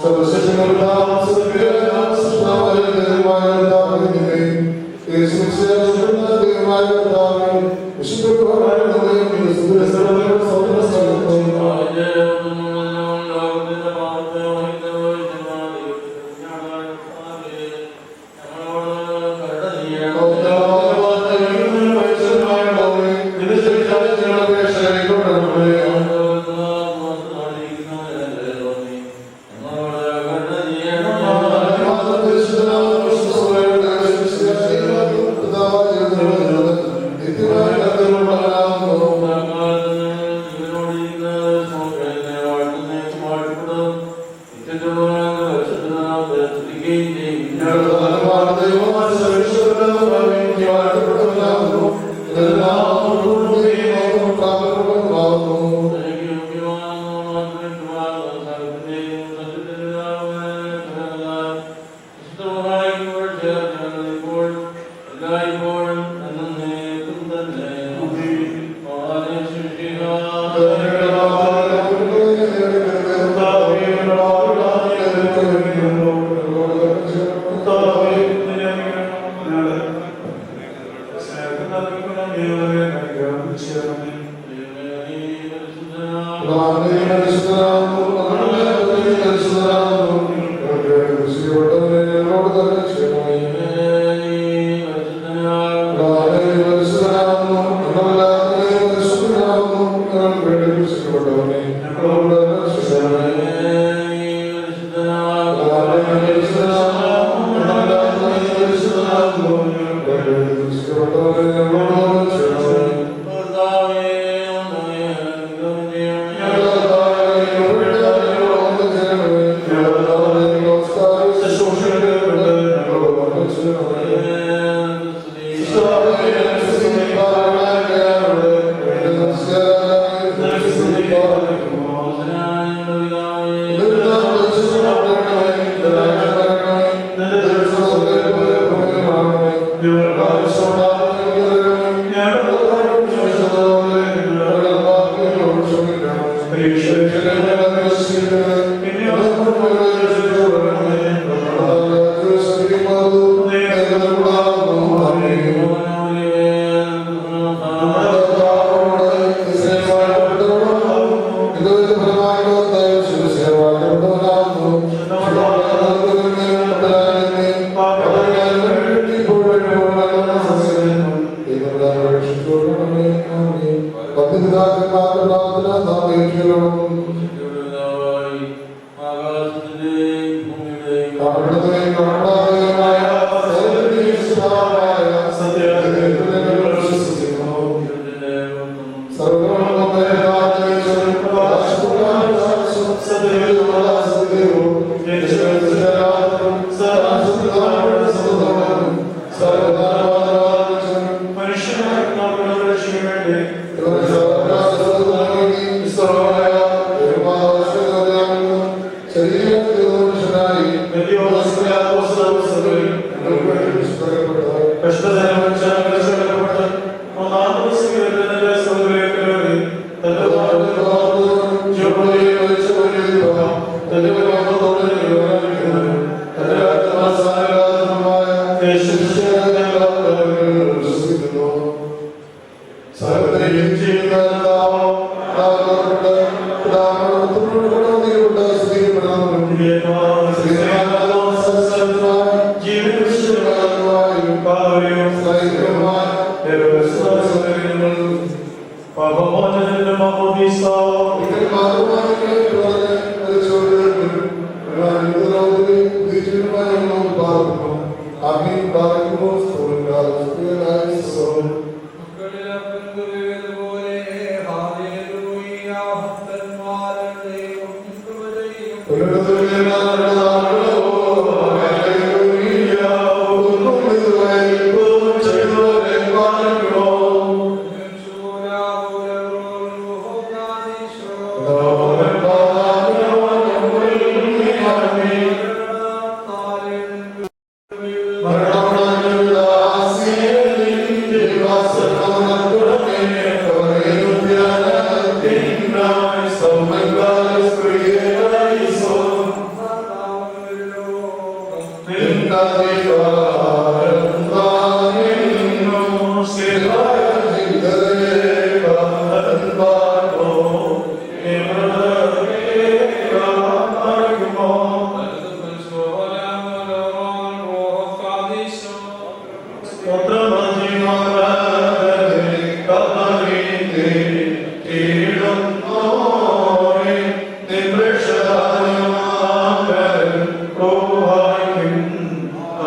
സർവശക്തനായ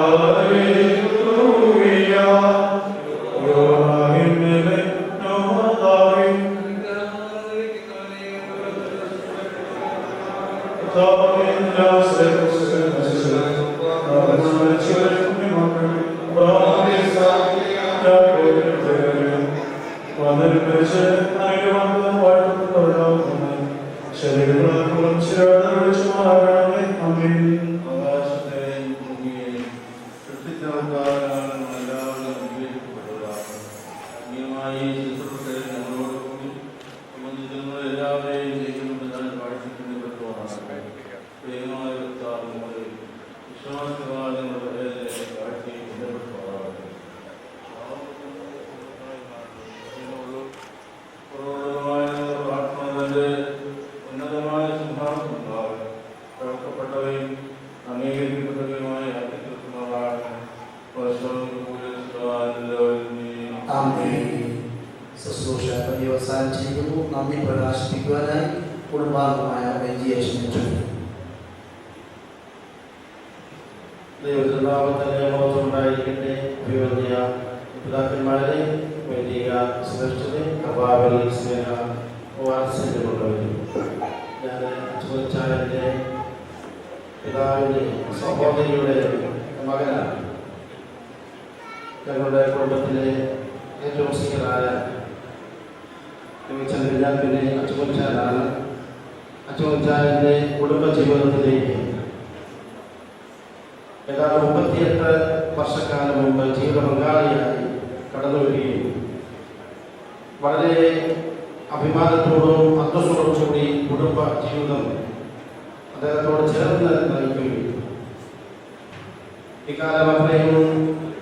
Oh അംഗീകരിക്കപ്പെട്ടതുമായ ശുശ്രൂഷ പര്യവസാനം ചെയ്യുന്നു. നന്ദി പ്രകാശിപ്പിക്കുവാനായി കുടുംബാംഗമായ വെഞ്ചിയേഷനെ ചൊല്ലുന്നു. ദൈവത്തിനാമത്തിന്റെ മോചനമുണ്ടായിരിക്കട്ടെ. അഭിവന്യ പിതാക്കന്മാരെ, വൈദിക ശ്രേഷ്ഠരെ, കർത്താവിൽ സ്നേഹ വാത്സല്യമുള്ളവരും, ഞാൻ ചോദിച്ചാലിൻ്റെ പിതാവിൻ്റെ സഹോദരിയുടെ മകനാണ്. ഞങ്ങളുടെ കുടുംബത്തിലെ ഏറ്റവും സീനിയറായ ചോദിച്ചാൽ പിന്നെ അച്ചുകൊച്ചാലാണ്. അച്ചുകൊച്ചാലിൻ്റെ കുടുംബ ജീവിതത്തിലേക്ക് ഏതാണ്ട് 38 വർഷക്കാലം മുമ്പ് ജീവിത പങ്കാളിയായി കടന്നു വരികയും വളരെ അഭിമാനത്തോടും അന്തസ്സോടും കൂടി കുടുംബ ജീവിതം അദ്ദേഹത്തോട് ചേർന്ന് നയിക്കുകയും ഇക്കാലം അത്രയും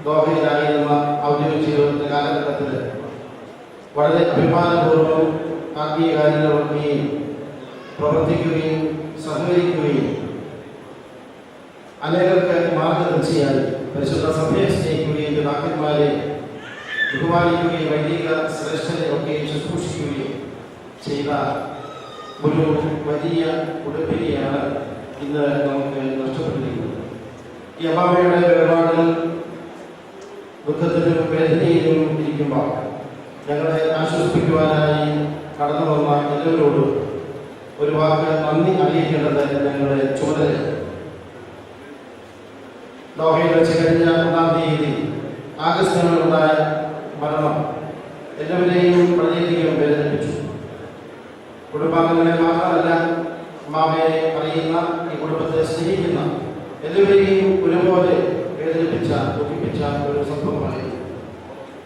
ദോഹയിലായിരുന്ന ഔദ്യോഗിക ജീവിതത്തിന്റെ കാലഘട്ടത്തിൽ വളരെ അഭിമാനപൂർവ്വം ആത്മീയ കാര്യങ്ങളൊക്കെ പ്രവർത്തിക്കുകയും സഹകരിക്കുകയും അനേകർക്ക് മാർഗദർശിയായി പരിശുദ്ധ സഭയെ സ്നേഹിക്കുകയും പിതാക്കന്മാരെ ബഹുമാനിക്കുകയും വൈദിക ശ്രേഷ്ഠരെ ഒക്കെ ശുശ്രൂഷിക്കുകയും ചെയ്ത ഒരു വലിയ കുടുംബിനെയാണ് ഇന്ന് നമുക്ക് നഷ്ടപ്പെട്ടിരിക്കുന്നത്. ഈ അമ്മാമ്മയുടെ വേർപാടിൽ ദുഃഖത്തിലും വേദനയിലും ഇരിക്കുമ്പോൾ ഞങ്ങളെ ആശ്വസിപ്പിക്കുവാനായി കടന്നു വന്ന എല്ലാവരോടും ഒരു വാക്ക് നന്ദി അറിയിക്കേണ്ടത് ഞങ്ങളുടെ ചുമതല. ദോഹയിൽ വെച്ച് കഴിഞ്ഞ 1-ാം തീയതി ആഗസ്റ്റിനുണ്ടായ മരണം എല്ലാവരെയും വളരെയധികം വേദനിപ്പിച്ചു. കുടുംബാംഗങ്ങളെ മാത്രമല്ല, അമ്മാമയെ അറിയുന്ന, ഈ കുടുംബത്തെ സ്നേഹിക്കുന്ന എല്ലാവരെയും ഒരുപോലെ വേദനിപ്പിച്ച, ദുഃഖിപ്പിച്ച ഒരു സംഭവമായി.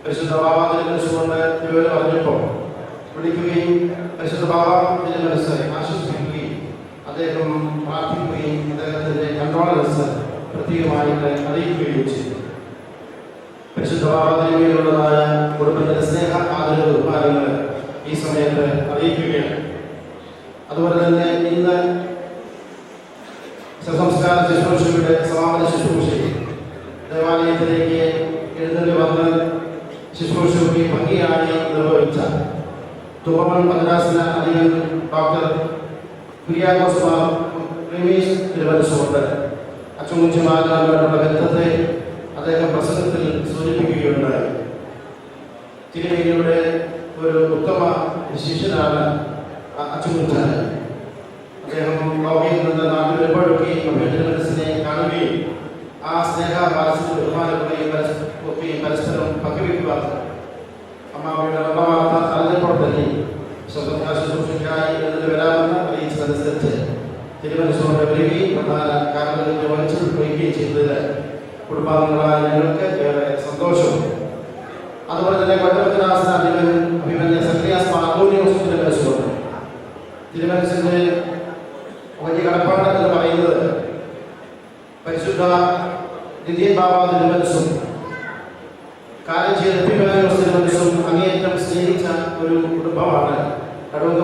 പരിശുദ്ധ ബാബ തിരുമനസ്സുകൊണ്ട് ഇവർ പറഞ്ഞപ്പോൾ വിളിക്കുകയും പരിശുദ്ധ ബാബ തിരുമനസ്സ് ആശ്വസിപ്പിക്കുകയും അദ്ദേഹം പ്രാർത്ഥിക്കുകയും അദ്ദേഹത്തിൻ്റെ കൺട്രോളൻസ് പ്രത്യേകമായിട്ട് അറിയിക്കുകയും ചെയ്തു. പരിശുദ്ധ ബാബ തിരുമേനിയുള്ളതായ കുടുംബത്തിന്റെ സ്നേഹ ആദര ബഹുമാനങ്ങൾ ഈ സമയത്ത് അറിയിക്കുകയാണ്. അതുപോലെ തന്നെ ഇന്ന് സംസ്കാര ശുശ്രൂഷയുടെ സമാപന ശുശ്രൂഷയിൽ ദേവാലയത്തിലേക്ക് എഴുന്നള്ളി വന്ന് ശുശ്രൂഷയ്ക്ക് ഭംഗിയായി നിർവഹിച്ച തുമ്പമൺ മദ്രാസിന അധികൻ ഡോക്ടർ കുര്യാക്കോസ് രമേശ് തിരുവനന്തപുരത്ത് അച്ചുമുച്ചുമാരുടെ ബന്ധത്തെ അദ്ദേഹം പ്രസംഗത്തിൽ സൂചിപ്പിക്കുകയുണ്ടായി. തിരുമേനിയുടെ ഒരു ഉത്തമ ശിഷ്യനാണ് അച്ചുമുച്ചാൻ. അദ്ദേഹം ലോകയിൽ നിന്ന് നാട്ടിൽ വരുമ്പോഴൊക്കെയും അഭ്യർത്ഥനസിനെ കാണുകയും ആ സ്നേഹ വാത്സല്യ ബഹുമാനങ്ങളെയും ഒക്കെയും പരസ്പരം പങ്കുവയ്ക്കുവാൻ അമ്മാവയുടെ വെള്ളവാർത്ത അറിഞ്ഞപ്പോൾ തന്നെ ശുശ്രൂഷയ്ക്കായി എന്നിട്ട് വരാമെന്ന് അറിയിച്ചതനുസരിച്ച് തിരുവനന്തപുരത്ത് വരികയും പ്രധാന കാരണങ്ങൾക്ക് വഹിച്ചു വയ്ക്കുകയും ചെയ്തതിൽ കുടുംബാംഗങ്ങളായ ഞങ്ങൾക്ക് ഏറെ സന്തോഷം. അതുപോലെ തന്നെ കൊല്ലപതിനാസന അഭിമന്യ സക്രിയാസ് മാർഗോനിയോസ് തിരുവനന്തപുരം തിരുവനന്തപുരത്തിന്റെ വലിയ കടപ്പാടെന്ന് പറയുന്നത് പരിശുദ്ധ നിധിയൻ ബാബ തിരുവനന്തപുരം കാര്യം ചെയ്ത തിരുവനന്തപുരം അങ്ങേയറ്റം സ്നേഹിച്ച ഒരു കുടുംബമാണ് കടുവക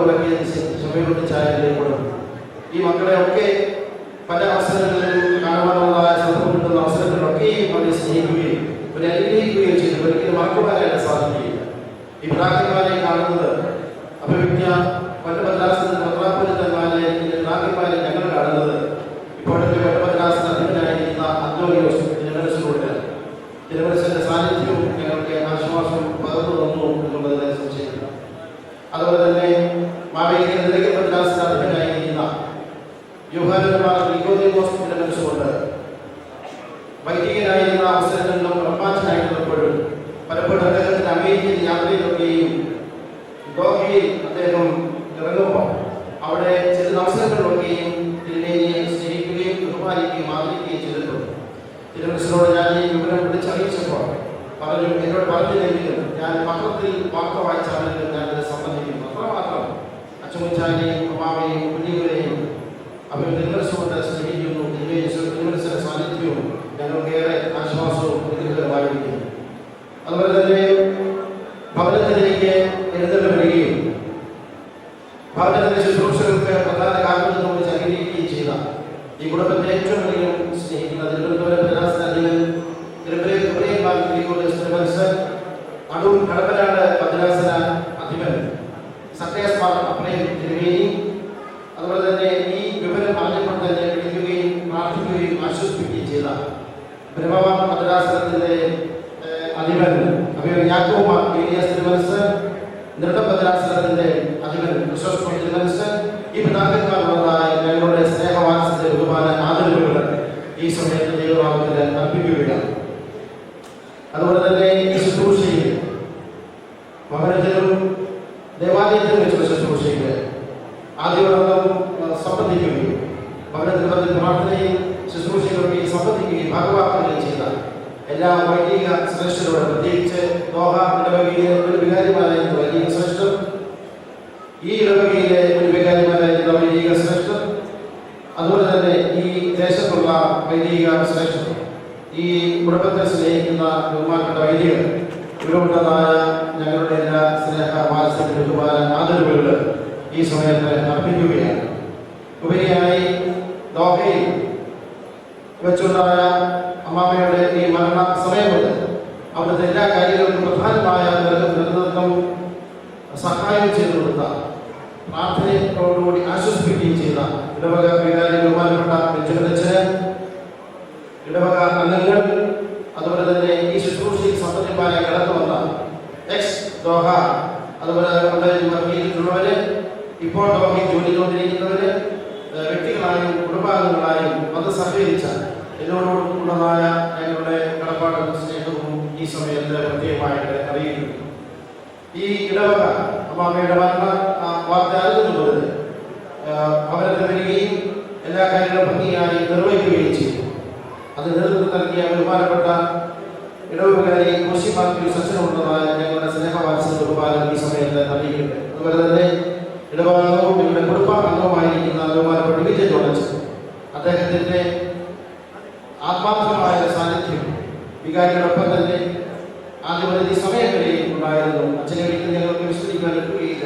ശമയൊട്ടിച്ചായ കുടുംബം. ഈ മക്കളെ ഒക്കെ പല അവസരങ്ങളിലും കാണുവാനുള്ളതായ സന്ദർഭം കിട്ടുന്ന അവസരങ്ങളിലൊക്കെയും അവരെ സ്നേഹിക്കുകയും അവരെ അനുഗ്രഹിക്കുകയും ചെയ്തു. ഒരിക്കലും മറക്കുവാനായിട്ട് സാധിക്കുകയില്ല. ഈ പിതാക്കന്മാരെ കാണുന്നത് അഭിവിജ്ഞ കൊല്ലഭദ്രാസന പത്രാപുരന്മാരെ പിതാക്കന്മാരെ ഞങ്ങൾ കാണുന്നത് ഇപ്പോഴത്തെ കൊല്ലഭദ്രാസന അധിപനായിരിക്കുന്ന അന്തോണിയോസ് തിരുവനന്തപുരത്തിലൂടെ തിരുവനന്തപുരത്തിന്റെ സാന്നിധ്യവും ഞങ്ങൾക്ക് ആശ്വാസം പകർന്നു തന്നു എന്നുള്ളതിനെ സംശയമില്ല. അതുപോലെ തന്നെ മാവേലിക്കൽ നിലയ്ക്കൽ അധിപനായിരിക്കുന്ന യോഹാനന്മാർ നിക്കോദീമോസ് തിരുവനന്തപുരത്തുകൊണ്ട് വൈദികനായിരുന്ന അവസരങ്ങളിലും പ്രഭാഷനായിരുന്നപ്പോഴും പലപ്പോഴും അദ്ദേഹത്തിന്റെ അമേരിക്കൻ യാത്രയിലൊക്കെയും ദോഹയിൽ അദ്ദേഹം ഇറങ്ങുമ്പോൾ അവിടെ ചില അവസരങ്ങളിലൊക്കെയും തിരുമേനിയെ സ്നേഹിക്കുകയും ബഹുമാനിക്കുകയും ആദരിക്കുകയും ചെയ്തിട്ടുണ്ട്. തിരുവനന്തപുരത്തോട് ഞാൻ ഈ വിവരം വിളിച്ചറിയിച്ചപ്പോൾ എന്നോട് പറഞ്ഞില്ലെങ്കിലും ഞാൻ പത്രത്തിൽ വാർത്ത വായിച്ചാണെങ്കിലും ഞാനത് സംബന്ധിക്കുന്നു. അത്രമാത്രം അച്ചുമുച്ചാനെയും അമ്മാവയെയും കുഞ്ഞുങ്ങളെയും അവർ തിരുവനന്തപുരത്തോട് സ്നേഹിക്കുന്നു. തിരുവനന്തപുരത്തിന്റെ സാന്നിധ്യവും ഞങ്ങൾക്ക് ഏറെ ആശ്വാസവും പ്രതികരമായിരിക്കുന്നു. അതുപോലെ തന്നെ ഭവനത്തിലേക്ക് എഴുന്നള്ളി വരികയും ഭവനത്തിന്റെ ശുശ്രൂഷകൾക്ക് പ്രധാന കാരണത്തോട് അനുഗ്രഹിക്കുകയും ചെയ്ത ഈ കുടുംബത്തെ ഏറ്റവും അധികം സ്നേഹിക്കുന്ന തിരുവനന്തപുരം ഭദ്രാസനാധിപൻ അടൂർ കടമ്പനാട് ഭദ്രാസന അധിപൻ സത്യസ്മാർ അപ്രയം തിരുവേനി, അതുപോലെ തന്നെ ഈ വിവരം അറിഞ്ഞപ്പോൾ തന്നെ വിളിക്കുകയും പ്രാർത്ഥിക്കുകയും ആശ്വസിപ്പിക്കുകയും ചെയ്ത ബ്രഹ്മവാൻ ഭദ്രാസനത്തിന്റെ അധിപൻ യാക്കോബ ഏലിയാസ് തിരുമനസ്, നൃത്ത ഭദ്രാസനത്തിന്റെ അധിപൻ ക്രിസ്റ്റോഫർ തിരുമനസ്, ഈ പിതാക്കന്മാരുള്ളതായ ഞങ്ങളുടെ സ്നേഹവാസത്തിന്റെ ബഹുമാന ആദരവുകൾ ഈ സമയത്ത് ദൈവനാമത്തിൽ അർപ്പിക്കുകയാണ്. അതുപോലെ തന്നെ ഈ ശുശ്രൂഷയിൽ ഭവനത്തിലും ദേവാലയത്തിലും വെച്ചുള്ള ശുശ്രൂഷയ്ക്ക് ആദ്യവണ്ണം സംബന്ധിക്കുകയും ഭവനത്തിൽ പ്രാർത്ഥനയും ശുശ്രൂഷകളൊക്കെ സംബന്ധിക്കുകയും ഭാഗവാക്കുകയും ചെയ്ത എല്ലാ വൈദിക ശ്രേഷ്ഠരോട്, പ്രത്യേകിച്ച് ദോഹ ഇടവകയിലെ ഒരു വികാരിമാരായിരുന്ന വൈദിക ശ്രേഷ്ഠർ, ഈ ഇടവകയിലെ ഒരു വികാരിമാരായിരുന്ന വൈദിക ശ്രേഷ്ഠർ, അതുപോലെ തന്നെ ഈ ദേശത്തുള്ള വൈദിക ശ്രേഷ്ഠർ, ഈ കുടുംബത്തെ സ്നേഹിക്കുന്ന ബഹുമാനപ്പെട്ട വൈദികർ, ഇവരുള്ളതായ ഞങ്ങളുടെ എല്ലാ സ്നേഹ വാത്സല്യ ബഹുമാന ആദരവുകൾ ഈ സമയത്ത് അർപ്പിക്കുകയാണ്. ഉപരിയായി ദോഹയിൽ വെച്ചുണ്ടായ അമ്മാമയുടെ ഈ മരണ സമയം കൊണ്ട് അവിടുത്തെ എല്ലാ കാര്യങ്ങൾക്കും പ്രധാനമായ നേതൃത്വം സഹായം ചെയ്തു കൊടുത്ത, പ്രാർത്ഥനയോടുകൂടി ആശ്വസിപ്പിക്കുകയും ചെയ്ത ഇടവക വികാരി ബഹുമാനപ്പെട്ട ബെഞ്ചമിനച്ചന്, ഇടവക അംഗങ്ങൾ, അതുപോലെ തന്നെ ഈ ശുശ്രൂഷയിൽ സംബന്ധിപ്പാനായി കടന്നു വന്ന എക്സ് ദോഹ, അതുപോലെ വർഗീയത്തിലുള്ളവര്, ഇപ്പോൾ ദോഹയിൽ ജോലി ചെയ്തുകൊണ്ടിരിക്കുന്നവര്, വ്യക്തികളായും കുടുംബാംഗങ്ങളായും അത് സഹകരിച്ച എന്നോടുള്ളതായ ഞങ്ങളുടെ കടപ്പാടും സ്നേഹവും ഈ സമയത്ത് പ്രത്യേകമായിട്ട് അറിയിക്കുന്നു. ഈ ഇടവക അമ്മാമയുടെ മരണ വാർത്ത അറിഞ്ഞതുപോലെ അവരെ വരികയും എല്ലാ കാര്യങ്ങളും ഭംഗിയായി നിർവഹിക്കുകയും ചെയ്തു. അത് നേതൃത്വം നൽകിയ ബഹുമാനപ്പെട്ട ഇടവകാരി കോശിമാർക്ക് സച്ചനുള്ളതായ ഞങ്ങളുടെ സ്നേഹവാത്സല്യ ബഹുമാനം ഈ സമയത്ത് അറിയിക്കുന്നു. അതുപോലെ തന്നെ ഇടവകാംഗവും ഞങ്ങളുടെ കുടുംബാംഗവുമായിരിക്കുന്ന ബഹുമാനപ്പെട്ട വിജയ ജോണച്ച്, അദ്ദേഹത്തിന്റെ ആത്മാർത്ഥമായ സാന്നിധ്യം വികാരിയോടൊപ്പം തന്നെ ആദ്യമതി സമയങ്ങളിൽ ഉണ്ടായിരുന്നു. അച്ഛനെ ഒരിക്കലും ഞങ്ങൾക്ക് വിസ്മരിക്കാൻ പറ്റുകയില്ല.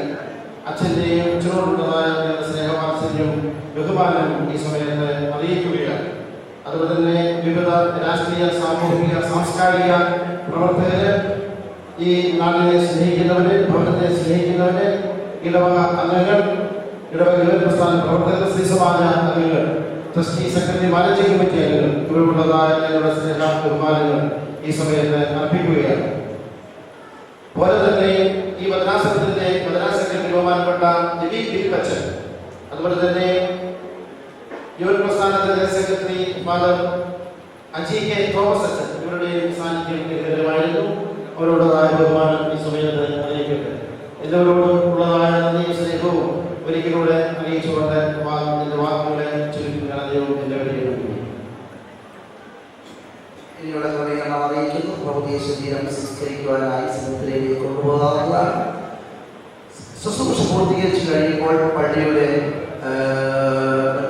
അച്ഛൻ്റെയും അച്ഛനോടുള്ളതായ സ്നേഹവാത്സല്യവും ബഹുമാനവും ഈ സമയത്ത് അറിയിക്കുകയാണ്. അതുപോലെ തന്നെ വിവിധ രാഷ്ട്രീയ, സാമൂഹിക, സാംസ്കാരിക പ്രവർത്തകര്, ഈ നാടിനെ സ്നേഹിക്കുന്നവര്, ഭവനത്തെ സ്നേഹിക്കുന്നവര്, ഇടവക അംഗങ്ങൾ, ഇടവക പ്രസ്ഥാന പ്രവർത്തകർ, സ്ത്രീ സമാജ അംഗങ്ങൾ, ട്രസ്റ്റി, സെക്രട്ടറി, മാനേജിംഗ് കമ്മിറ്റി അംഗങ്ങൾ, ഇവരുള്ളതായ ഞങ്ങളുടെ സ്നേഹ ബഹുമാനങ്ങൾ ഈ സമയത്ത് അർപ്പിക്കുകയാണ്. പോലെ തന്നെ ഈ മദ്രാസനത്തിന്റെ സെക്രട്ടറി ബഹുമാനപ്പെട്ട രവി ബിൽപ്പച്ചൻ, അതുപോലെ തന്നെ യുവൻ പ്രസ്ഥാനത്തിന്റെ secretary father Aji K Thomas അച്ഛൻ, ഇവരുടെ സാന്നിധ്യം ഗംഭീരമായിരുന്നു. അവരോടതായ ബഹുമാനം ഈ സമയത്ത് അറിയിക്കട്ടെ. എല്ലാവരോടും ഉള്ളതായ നന്ദിയും സ്നേഹവും ഒരിക്കലൂടെ അറിയിച്ചുകൊണ്ട് എന്റെ വാക്കുകളെ ചുരുക്കുകയാണ്. ദൈവം എല്ലാവരെയും ഇനിയുള്ള ക്രമീകരണം അറിയിക്കുന്നു. ഭൗതിക ശരീരം സംസ്കരിക്കുവാനായി സമുദ്രയിലേക്ക് കൊണ്ടുപോകാവുന്നതാണ്. ശുശ്രൂഷ പൂർത്തീകരിച്ചു കഴിയുമ്പോൾ പള്ളിയുടെ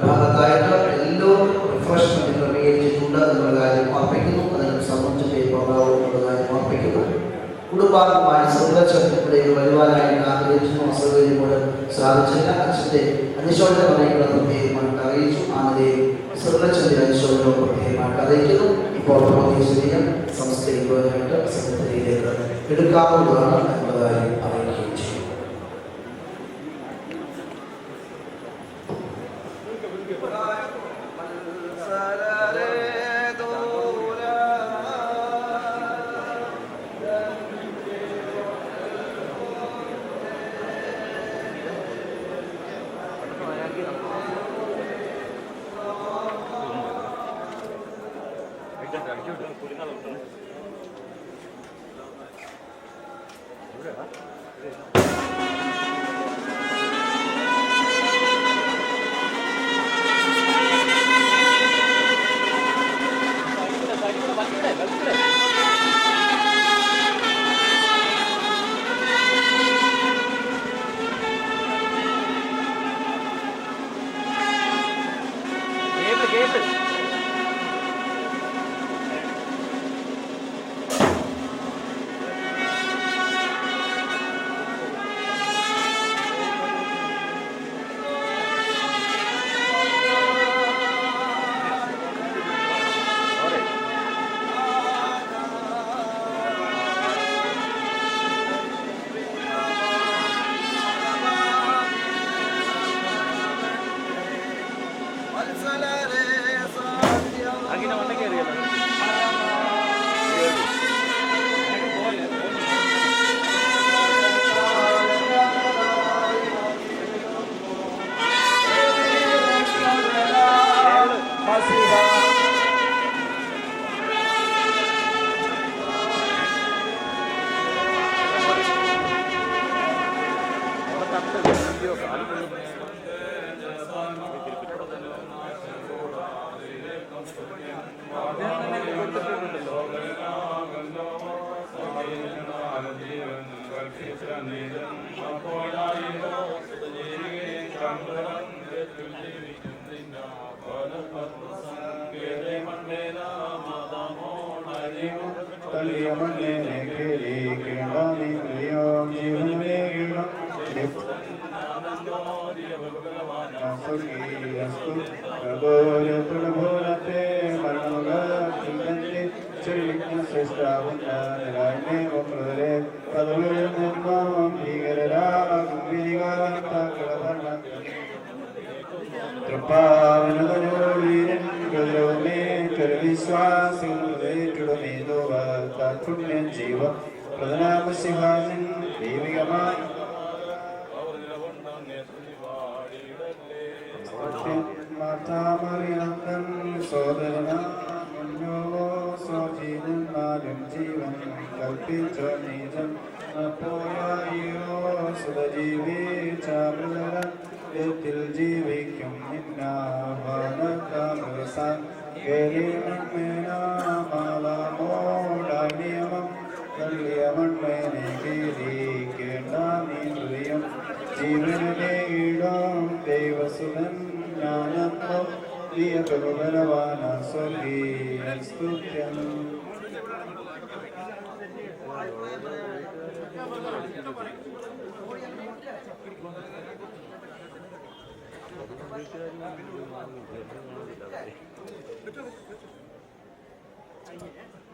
ഭാഗത്തായിട്ട് എല്ലാവർക്കും റിഫ്രഷ്മെന്റ് ക്രമീകരിച്ചിട്ടുണ്ട് എന്നുള്ള കാര്യം ഓർപ്പിക്കുന്നു. അതിന് സംബന്ധിച്ച് പോകാവുന്ന കാര്യം ഓർപ്പിക്കുന്നു. കുടുംബാംഗമായി സർവചർച്ചയിലേക്ക് വരുവാനായിട്ട് ആഗ്രഹിച്ചു. അസൗകര്യമോട് സാധിച്ചില്ല. അച്ഛൻ്റെ അനുശോചന പറയുന്നത് പ്രത്യേകമായിട്ട് അറിയിച്ചു. അങ്ങനെ സർവചന്റെ അനുശോചനവും പ്രത്യേകമായിട്ട് അറിയിക്കുന്നു. ഇപ്പോൾ ഭൗതിക ശരീരം സംസ്കരിക്കുവാനായിട്ട് സെക്രട്ടറിയിലേക്ക് എടുക്കാവുന്നതാണ് എന്നുള്ള കാര്യം അറിയിക്കുകയും ചെയ്യും. ജീവൻ പ്രധാനമസിഹാസൻ ദൈവികമായി മാതാമറിയാന്തൻ സോദരനാമോ സ്വജീവന്മാരും ജീവൻ കൽപ്പിച്ച നീതം പോയോ സുഖജീവിച്ചാമൃതത്തിൽ ജീവിക്കും നിന്നാമൃതസാൻ നിയമം കല്യമൺമേനെ കേൾക്കേണ്ട നീ ഹൃദയം ജീവനെ ഇടം ദൈവസുതൻ ജ്ഞാനം പ്രിയ പ്രഭുബലവാന സ്വർഗീയ സ്തുത്യം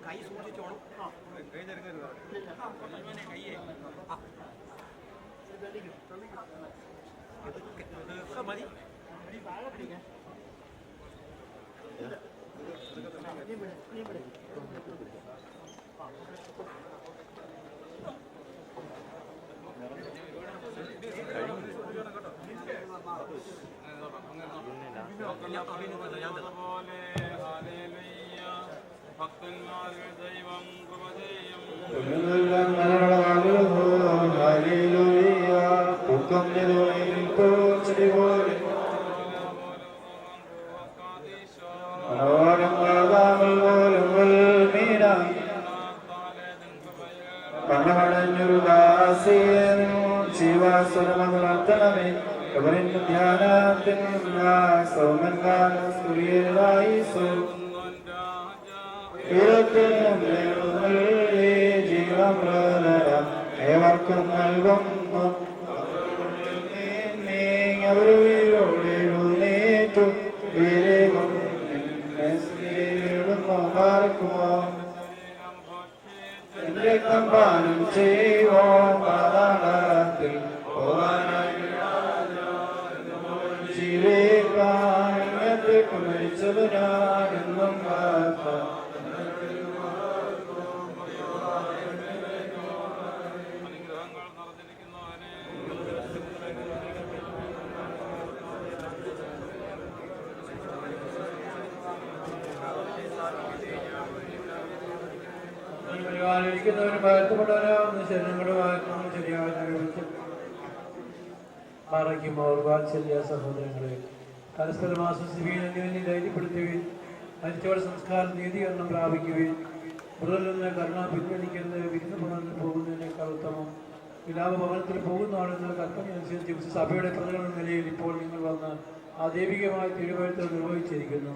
കൈ സൂക്ഷിച്ചോണം. മതി ഭക്തന്മാരുടെ ദൈവം കൃപതയും ഏവർക്കും നൽകുന്നു അവരോടേറ്റു എന്റെ കമ്പാനം ചെയ്വോ പാതാളത്തിൽ ജീവിക്കാനത്തെ കുറിച്ചവരാണെന്നും പരിപാലിക്കുന്നവരും വാഴ്ത്തപ്പെട്ടവരാവുന്ന ശരണങ്ങളുടെ വാഴ്ത്തുന്ന ശരിയായ മറയ്ക്കുമ്പോൾ വാത്സല്യ സഹോദരങ്ങളെ പരസ്പരം ആശ്വസിപ്പിക്കുകയും ധൈര്യപ്പെടുത്തുകയും മരിച്ചവരുടെ സംസ്കാരം നീതീകരണം പ്രാപിക്കുകയും മൃതിൽ നിന്ന് കരുണ പിൻവലിക്കുന്നത് വിരുന്ന് പകർന്നു പോകുന്നതിനേക്കാൾ ഉത്തമം വിലാപഭവനത്തിൽ പോകുന്നതാണെന്ന് കൽപ്പനയനുസരിച്ച് സഭയുടെ പ്രതികളുടെ നിലയിൽ ഇപ്പോൾ നിങ്ങൾ വന്ന് ആ ദൈവികമായ തിരുവഴുത്ത് നിർവഹിച്ചിരിക്കുന്നു.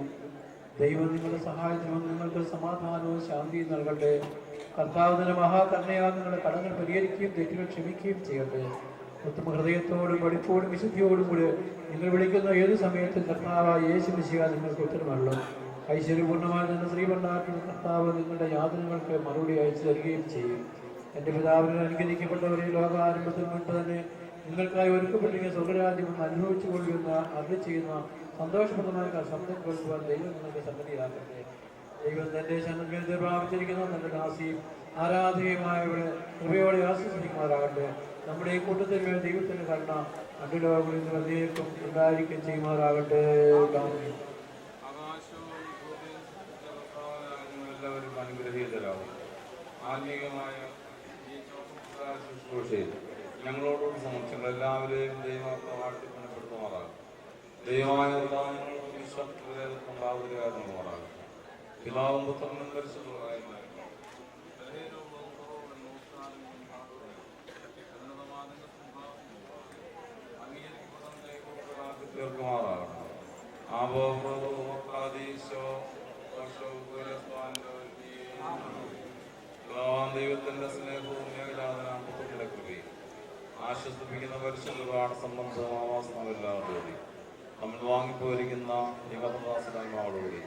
ദൈവം നിങ്ങളുടെ സഹായത്തിനും നിങ്ങൾക്ക് സമാധാനവും ശാന്തിയും നൽകട്ടെ. കർത്താവിന്റെ മഹാകരുണയാൽ നിങ്ങളുടെ കടങ്ങൾ പരിഹരിക്കുകയും തെറ്റുകൾ ക്ഷമിക്കുകയും ചെയ്യട്ടെ. ഉത്തമ ഹൃദയത്തോടും പഠിപ്പോടും വിശുദ്ധിയോടും കൂടി നിങ്ങൾ വിളിക്കുന്ന ഏത് സമയത്തും കർത്താവായ യേശു മിശിഹ നിങ്ങൾക്ക് ഉത്തരമല്ലോ. ഐശ്വര്യപൂർണ്ണമായ തന്നെ ശ്രീപണ്ടാട്ടുന്ന കർത്താവ് നിങ്ങളുടെ യാതനകൾക്ക് മറുപടി അയച്ചു തരികയും ചെയ്യും. എൻ്റെ പിതാവിനെ അനുഗ്രഹിക്കപ്പെട്ടവരെ ലോകാരംഭത്തിൽ മുൻപ് തന്നെ നിങ്ങൾക്കായി ഒരുക്കപ്പെട്ടിരിക്കുന്ന സ്വർഗരാജ്യം അനുഭവിച്ചു കൊള്ളുന്ന അരുളി ചെയ്യുന്ന സന്തോഷപ്രദമായ ശബ്ദം കേൾക്കുവാൻ ദൈവം നിങ്ങൾക്ക് സംഗതിയാക്കട്ടെ. ദൈവം തന്റെ ശരണത്തിൽ പ്രാപിച്ചിരിക്കുന്ന നല്ല ദാസിയും ആരാധകയുമായവരെ കൃപയോടെ ആശ്വസിക്കുമാറാകട്ടെ. നമ്മുടെ ഈ കൂട്ടത്തിൽ മേൽ ദൈവത്തിന്റെ കരുണ രണ്ട് ലോകങ്ങളിൽ നിന്ന് വന്നേക്കും ഉണ്ടായിരിക്കും ചെയ്യുമാറാകട്ടെ. എല്ലാവരും അനുഗ്രഹീതരാകും. ആത്മീയമായ ഈ ശുശ്രൂഷയിൽ ഞങ്ങളോടുകൂടി സമക്ഷങ്ങൾ എല്ലാവരെയും ദൈവമാക്കി ഗുണപ്പെടുത്തുമാറാകും. ദൈവമായ വിശ്വാസമാകുമാറാകും. പിതാവും പുത്രനും പരിശുദ്ധമായ തീർക്കുമാറാകണം. ദൈവത്തിന്റെ സ്നേഹവും ഏകജാതനാമത്തിന്റെ കൃപയും ആശ്വസിപ്പിക്കുന്ന പരിശുദ്ധ സംബന്ധമാവാസനമില്ലാതെ നമ്മൾ വാങ്ങിപ്പോയിരിക്കുന്ന ഈ കഥാദാസനാത്മാവോടുകൂടി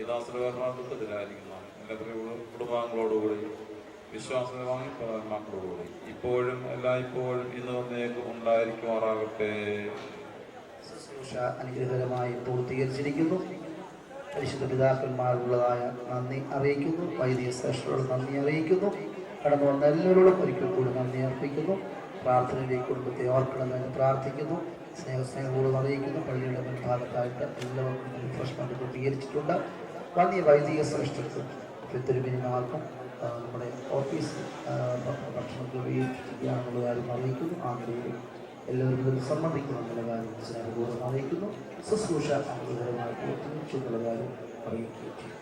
ഈ ദാസരകർമ്മത്തിലായിരിക്കുന്ന എല്ലാ കുടുംബാംഗങ്ങളോടുകൂടി വിശ്വാസത്തെ വാങ്ങിപ്പോകുന്നോടുകൂടി ഇപ്പോഴും എല്ലായ്പ്പോഴും ഇന്ന് വന്നേക്ക് ഉണ്ടായിരിക്കുമാറാകട്ടെ. ശുശ്രൂഷ അനുഗ്രഹകരമായി പൂർത്തീകരിച്ചിരിക്കുന്നു. പരിശുദ്ധ പിതാക്കന്മാരുള്ളതായ നന്ദി അറിയിക്കുന്നു. വൈദിക ശ്രേഷ്ഠരോട് നന്ദി അറിയിക്കുന്നു. കടന്നു വന്ന എല്ലാവരോടും ഒരിക്കൽ കൂടി നന്ദി അർപ്പിക്കുന്നു. പ്രാർത്ഥനയിലേക്ക് കുടുംബത്തെ ഓർക്കണമെന്ന് പ്രാർത്ഥിക്കുന്നു. സ്നേഹപൂർവ്വം അറിയിക്കുന്നു. പള്ളിയുടെ മുൻഭാഗത്തായിട്ട് എല്ലാവർക്കും റിഫ്രഷ്മെന്റ് ക്രമീകരിച്ചിട്ടുണ്ട്. വന്യ വൈദിക ശ്രേഷ്ഠർക്കും തിരുമേനിമാർക്കും നമ്മുടെ ഓഫീസിൽ ഭക്ഷണം ക്രമീകരിച്ചിരിക്കുകയാണെന്നുള്ള കാര്യം അറിയിക്കുന്നു. ആഗ്രഹം എല്ലാവരും ഇതിൽ സംബന്ധിക്കുമെന്നുള്ള കാര്യം സ്നേഹപൂർവ്വം അറിയിക്കുന്നു. ശുശ്രൂഷ അനുഗ്രഹമായി പൂർത്തീകരിച്ചു എന്നുള്ള കാര്യം അറിയിക്കുകയും ചെയ്യും.